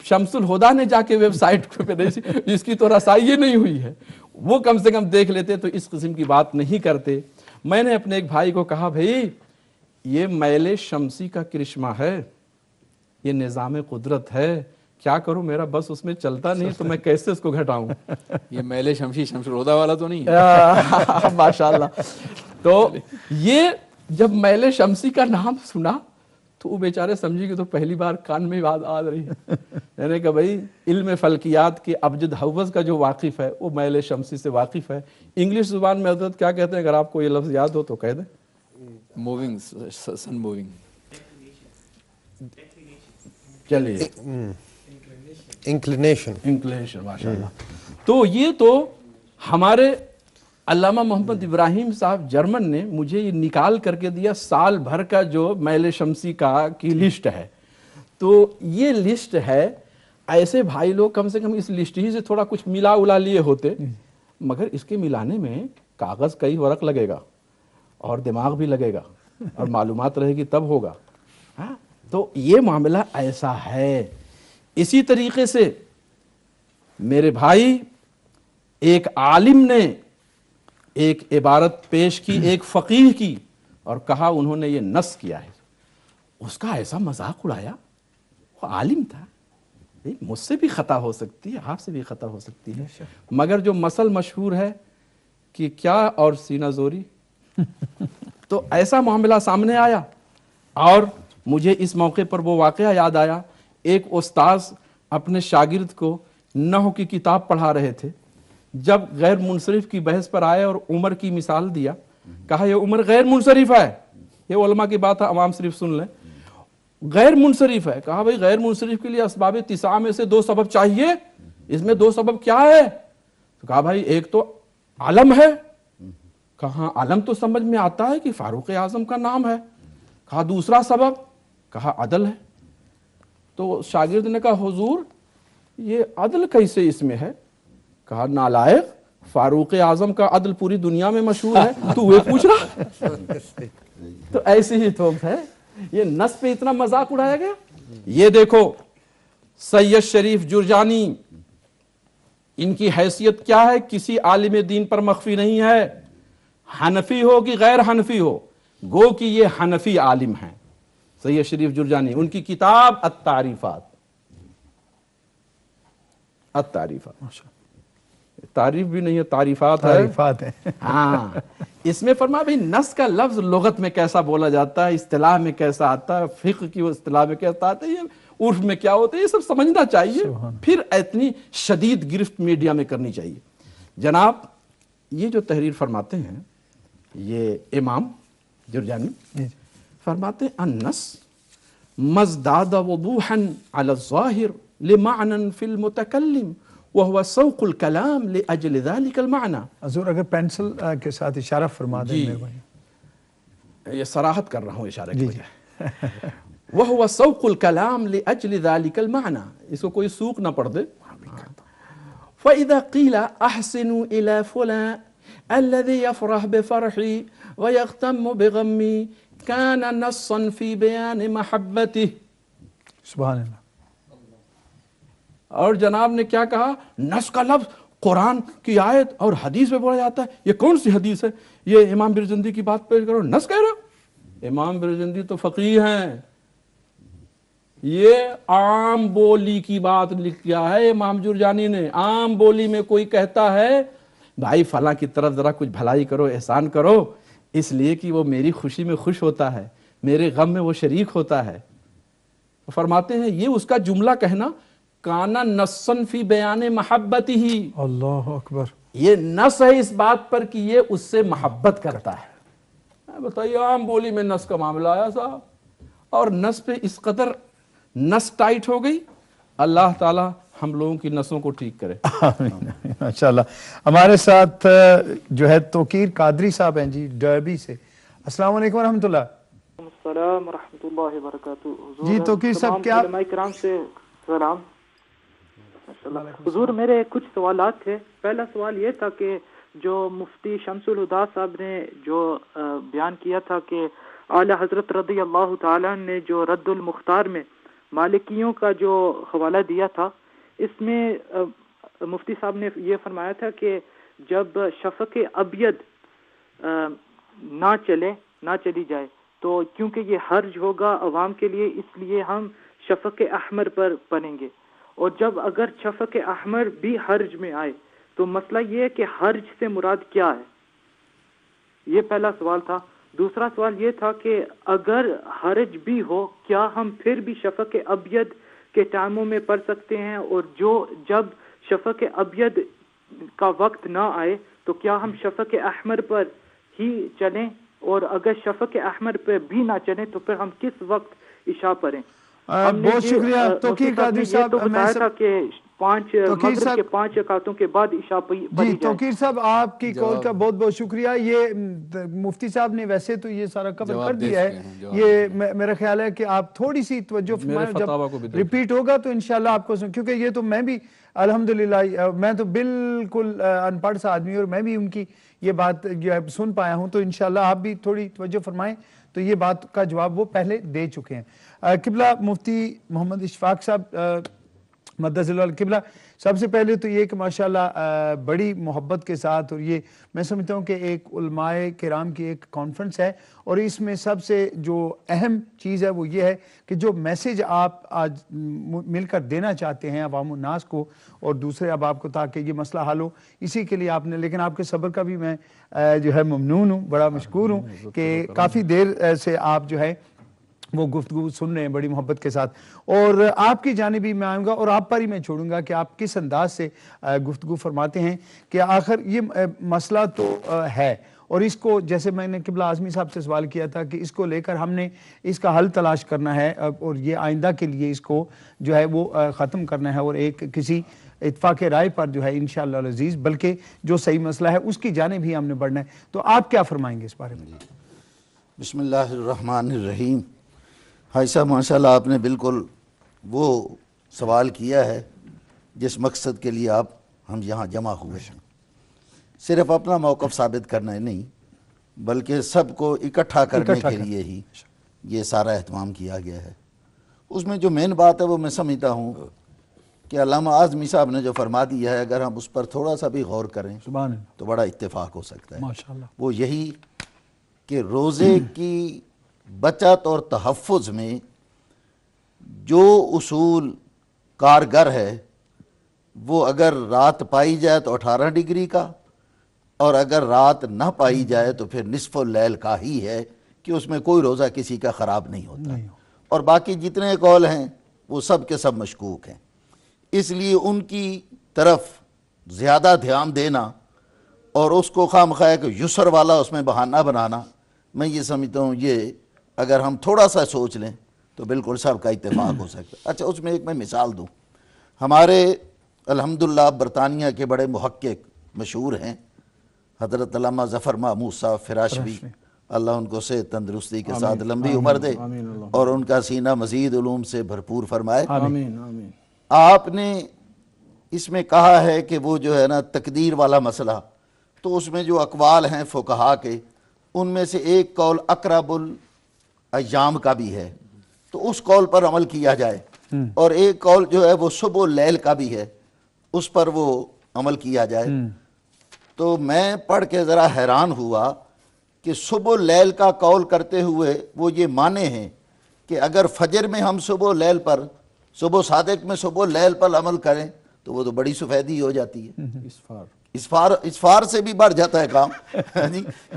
شمس الہدا نے جا کے ویب سائٹ پہ اس کی تو رسائی نہیں ہوئی ہے، وہ کم سے کم دیکھ لیتے تو اس قسم کی بات نہیں کرتے. میں نے اپنے ایک بھائی کو کہا بھائی یہ میل شمسی کا کرشمہ ہے، یہ نظام قدرت ہے، کیا کروں، میرا بس اس میں چلتا نہیں تو میں کیسے اس کو گھٹاؤں. یہ میل شمسی شمس الہدا والا تو نہیں ہے؟ ماشاءاللہ. تو یہ جب میل شمسی کا نام سنا تو وہ بیچارے سمجھی کہ تو پہلی بار کان میں بات آ رہی ہے. میں نے کہا بھائی علم فلکیات کے ابجد حوض کا جو واقف ہے وہ میل شمسی سے واقف ہے. انگلش زبان میں حضرت کیا کہتے ہیں، اگر آپ کو یہ لفظ یاد ہو تو کہہ دیں. موونگ، سن موونگ. چلیے انکلینیشن. ماشاءاللہ. تو یہ تو ہمارے علامہ محمد ابراہیم صاحب جرمن نے مجھے یہ نکال کر کے دیا سال بھر کا جو میل شمسی کی لسٹ ہے. تو یہ لسٹ ہے، ایسے بھائی لوگ کم سے کم اس لسٹ ہی سے تھوڑا کچھ ملا الا لیے ہوتے، مگر اس کے ملانے میں کاغذ کئی ورق لگے گا اور دماغ بھی لگے گا اور معلومات رہے گی تب ہوگا. تو یہ معاملہ ایسا ہے. اسی طریقے سے میرے بھائی ایک عالم نے ایک عبارت پیش کی ایک فقیہ کی اور کہا انہوں نے یہ نص کیا ہے. اس کا ایسا مذاق اڑایا. وہ عالم تھا، مجھ سے بھی خطا ہو سکتی ہے، آپ سے بھی خطا ہو سکتی ہے، مگر جو مثل مشہور ہے کہ کیا اور سینہ زوری. تو ایسا معاملہ سامنے آیا. اور مجھے اس موقع پر وہ واقعہ یاد آیا، ایک استاذ اپنے شاگرد کو نحو کی کتاب پڑھا رہے تھے. جب غیر منصرف کی بحث پر آئے اور عمر کی مثال دیا، کہا یہ عمر غیر منصرف ہے. یہ علماء کی بات ہے، عوام صرف سن لیں. غیر منصرف ہے. کہا بھئی غیر منصرف کے لیے اسباب 9 میں سے 2 سبب چاہیے. اس میں دو سبب کیا ہے؟ تو کہا بھائی ایک تو علم ہے. کہا علم تو سمجھ میں آتا ہے کہ فاروق اعظم کا نام ہے. کہا دوسرا سبب؟ کہا عدل ہے. تو شاگرد نے کہا حضور یہ عدل کیسے اس میں ہے؟ کہا نالائق، فاروق اعظم کا عدل پوری دنیا میں مشہور ہے، تو وہ پوچھ رہا. تو ایسی ہی توب ہے، یہ نص پہ اتنا مذاق اڑایا گیا. یہ دیکھو سید شریف جرجانی، ان کی حیثیت کیا ہے کسی عالم دین پر مخفی نہیں ہے، حنفی ہو کہ غیر حنفی ہو، گو کہ یہ حنفی عالم ہیں سید شریف جرجانی. ان کی کتاب التعریفات، تعریف بھی نہیں ہے، تعریفات ہے. ہاں اس میں فرما بھئی نص کا لفظ لغت میں کیسا بولا جاتا ہے، اصطلاح میں کیسا آتا ہے، فقہ کی اصطلاح میں کیسا آتا ہے، یہ عرف میں کیا ہوتا ہے، یہ سب سمجھنا چاہیے. پھر اتنی شدید گرفت میڈیا میں کرنی چاہیے. جناب یہ جو تحریر فرماتے ہیں یہ امام جرجانی فرماتے ہیں النص مزداد وضوحا على الظاهر لمعنى في المتكلم وهو سوق الكلام لأجل ذلك المعنى. حضور اگر پینسل کے ساتھ اشارہ فرما دیں میرے بھائی. یہ صراحت کر رہا ہوں اشارہ کی وجہ. وهو سوق الكلام لأجل ذلك المعنى، اس کو کوئی سوق نہ پڑھ دے. فإذا قيل أحسنوا إلى فلان الذي يفرح بفرحي ويغتم بغمي كان نصا في بيان محبته. سبحان اللہ. اور جناب نے کیا کہا؟ نص کا لفظ قرآن کی آیت اور حدیث میں بولا جاتا ہے. یہ کون سی حدیث ہے؟ یہ امام برجندی کی بات پیش کرو، نص کہہ رہے ہو؟ امام برجندی تو فقیہ ہیں، یہ عام بولی کی بات لکھا ہے امام جرجانی نے. عام بولی میں کوئی کہتا ہے بھائی فلاں کی طرف ذرا کچھ بھلائی کرو، احسان کرو، اس لیے کہ وہ میری خوشی میں خوش ہوتا ہے، میرے غم میں وہ شریک ہوتا ہے. فرماتے ہیں یہ اس کا جملہ کہنا کانا نصن فی بیان محبت ہی. اللہ اکبر. یہ نص ہے اس بات پر کہ یہ اس سے محبت کرتا ہے. بتائیے عام بولی میں نص کا معاملہ آیا صاحب، اور نص پہ اس قدر نص ٹائٹ ہو گئی. اللہ تعالی ہم لوگوں کی نسوں کو ٹھیک کرے. ماشاءاللہ. ہمارے ساتھ جو ہے توقیر قادری صاحب ہیں جی ڈربی سے. السلام علیکم ورحمۃ اللہ. السلام ورحمۃ اللہ وبرکاتہ. جی توقیر صاحب کیا علماء کرام سے سلام. حضور میرے کچھ سوالات تھے. پہلا سوال یہ تھا کہ جو مفتی شمس الہدا صاحب نے جو بیان کیا تھا کہ اعلی حضرت رضی اللہ تعالیٰ نے جو رد المختار میں مالکیوں کا جو حوالہ دیا تھا، اس میں مفتی صاحب نے یہ فرمایا تھا کہ جب شفق ابیض نہ چلی جائے تو کیونکہ یہ حرج ہوگا عوام کے لیے، اس لیے ہم شفق احمر پر پڑھیں گے. اور جب اگر شفق احمر بھی حرج میں آئے تو مسئلہ یہ ہے کہ حرج سے مراد کیا ہے؟ یہ پہلا سوال تھا. دوسرا سوال یہ تھا کہ اگر حرج بھی ہو کیا ہم پھر بھی شفق ابیض کے ٹائموں میں پڑھ سکتے ہیں، اور جب شفق ابیض کا وقت نہ آئے تو کیا ہم شفق احمر پر ہی چلیں، اور اگر شفق احمر پہ بھی نہ چلیں تو پھر ہم کس وقت عشاء پڑھیں؟ بہت شکریہ توقیر قادری صاحب. بتایا تھا کہ مغرب کے 5 رکعتوں کے بعد عشاء پڑھی جائے. جی توقیر صاحب آپ کی کال کا بہت بہت شکریہ. یہ مفتی صاحب نے ویسے تو یہ سارا کور کر دیا ہے. یہ میرا خیال ہے کہ آپ تھوڑی سی توجہ فرمائیں، جب ریپیٹ ہوگا تو انشاءاللہ آپ کو کیونکہ یہ تو میں بھی الحمدللہ میں تو بالکل ان پڑھ سا آدمی اور میں بھی ان کی یہ بات سن پایا ہوں، تو انشاءاللہ آپ بھی تھوڑی توجہ فرمائیں. تو یہ بات کا جواب وہ پہلے دے چکے ہیں. قبلہ مفتی محمد اشفاق صاحب مدظل القبلہ، سب سے پہلے تو یہ کہ ماشاءاللہ بڑی محبت کے ساتھ، اور یہ میں سمجھتا ہوں کہ ایک علماء کرام کی ایک کانفرنس ہے، اور اس میں سب سے جو اہم چیز ہے وہ یہ ہے کہ جو میسیج آپ آج مل کر دینا چاہتے ہیں عوام الناس کو اور دوسرے اب کو، تاکہ یہ مسئلہ حل ہو، اسی کے لیے آپ نے، لیکن آپ کے صبر کا بھی میں جو ہے ممنون ہوں، بڑا مشکور ہوں کہ کافی دیر سے آپ جو ہے وہ گفتگو سن رہے ہیں بڑی محبت کے ساتھ. اور آپ کی جانب ہی میں آؤں گا اور آپ پر ہی میں چھوڑوں گا کہ آپ کس انداز سے گفتگو فرماتے ہیں کہ آخر یہ مسئلہ تو ہے اور اس کو جیسے میں نے قبلہ اعظمی صاحب سے سوال کیا تھا کہ اس کو لے کر ہم نے اس کا حل تلاش کرنا ہے اور یہ آئندہ کے لیے اس کو جو ہے وہ ختم کرنا ہے اور ایک کسی اتفاق رائے پر جو ہے انشاءاللہ العزیز بلکہ جو صحیح مسئلہ ہے اس کی جانب ہی ہم نے بڑھنا ہے. تو آپ کیا فرمائیں گے اس بارے میں؟ بسم اللہ الرحمن الرحیم. حاجی صاحب ماشاءاللہ آپ نے بالکل وہ سوال کیا ہے جس مقصد کے لیے ہم یہاں جمع ہوئے ہیں. صرف اپنا موقف ثابت کرنا ہے نہیں بلکہ سب کو اکٹھا کرنے کے لیے ہی یہ سارا اہتمام کیا گیا ہے. اس میں جو مین بات ہے وہ میں سمجھتا ہوں کہ علامہ اعظمی صاحب نے جو فرما دیا ہے اگر ہم اس پر تھوڑا سا بھی غور کریں تو بڑا اتفاق ہو سکتا ہے. وہ یہی کہ روزے کی بچت اور تحفظ میں جو اصول کارگر ہے وہ اگر رات پائی جائے تو 18 ڈگری کا اور اگر رات نہ پائی جائے تو پھر نصف اللیل کا ہی ہے کہ اس میں کوئی روزہ کسی کا خراب نہیں ہوتا. اور باقی جتنے قول ہیں وہ سب کے سب مشکوک ہیں. اس لیے ان کی طرف زیادہ دھیان دینا اور اس کو خواہ کہ یسر والا اس میں بہانہ بنانا، میں یہ سمجھتا ہوں یہ اگر ہم تھوڑا سا سوچ لیں تو بالکل سب کا اتفاق ہو سکتا ہے. اچھا اس میں ایک میں مثال دوں. ہمارے الحمدللہ برطانیہ کے بڑے محقق مشہور ہیں حضرت علامہ ظفر محمود صاحب فراشوی، اللہ ان کو صحت تندرستی کے ساتھ لمبی عمر دے اور ان کا سینہ مزید علوم سے بھرپور فرمائے. آپ نے اس میں کہا ہے کہ وہ جو ہے نا تقدیر والا مسئلہ، تو اس میں جو اقوال ہیں فقہا کے ان میں سے ایک قول اقرب الایام کا بھی ہے تو اس قول پر عمل کیا جائے، اور ایک قول جو ہے وہ صبح اللیل کا بھی ہے اس پر وہ عمل کیا جائے. تو میں پڑھ کے ذرا حیران ہوا کہ صبح اللیل کا قول کرتے ہوئے وہ یہ مانے ہیں کہ اگر فجر میں ہم صبح اللیل پر صبح صادق میں صبح اللیل پر عمل کریں تو وہ تو بڑی سفیدی ہو جاتی ہے. اسفار سے بھی بڑھ جاتا ہے کام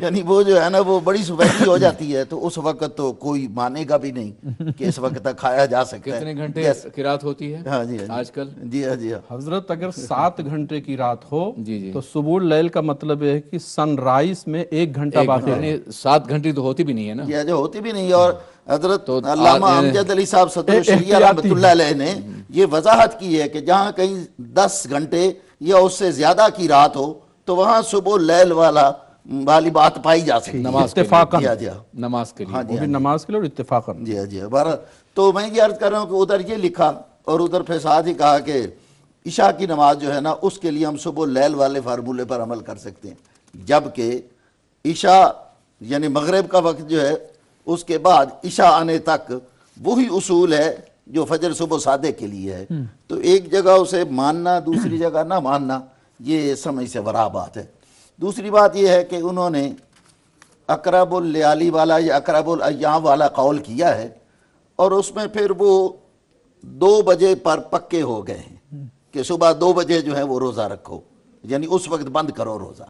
یعنی وہ جو ہے نا وہ بڑی سفیدی ہو جاتی ہے. تو اس وقت تو کوئی مانے گا بھی نہیں کہ اس وقت تک کھایا جا سکتا ہے. کتنے گھنٹے کی رات ہوتی ہے آج کل؟ جی ہاں جی ہاں حضرت اگر 7 گھنٹے کی رات ہو تو صبح اللیل کا مطلب ہے کہ سن رائز میں 1 گھنٹہ باقی ہے. 7 گھنٹے تو ہوتی بھی نہیں ہے نا. جی جو ہوتی بھی نہیں. اور حضرت علامہ امجد علی صاحب صدر الشریعہ رحمۃ اللہ علیہ نے یہ وضاحت کی ہے کہ جہاں کہیں 10 گھنٹے یا اس سے زیادہ کی رات ہو تو وہاں صبح اللیل والی بات پائی جا سکتی ہے. اتفاقاً نماز کے لیے، وہ بھی نماز کے لیے اور اتفاقاً. جی جی تو میں یہ عرض کر رہا ہوں کہ ادھر یہ لکھا اور ادھر پھر ساتھ ہی کہا کہ عشاء کی نماز جو ہے نا اس کے لیے ہم صبح اللیل والے فارمولے پر عمل کر سکتے ہیں، جبکہ عشاء یعنی مغرب کا وقت جو ہے اس کے بعد عشاء آنے تک وہی اصول ہے جو فجر صبح صادق کے لیے ہے. تو ایک جگہ اسے ماننا دوسری جگہ نہ ماننا یہ سمجھ سے ورا بات ہے. دوسری بات یہ ہے کہ انہوں نے اقرب اللیالی والا یا اقرب الایام والا قول کیا ہے اور اس میں پھر وہ 2 بجے پر پکے ہو گئے ہیں کہ صبح 2 بجے جو ہے وہ روزہ رکھو، یعنی اس وقت بند کرو روزہ.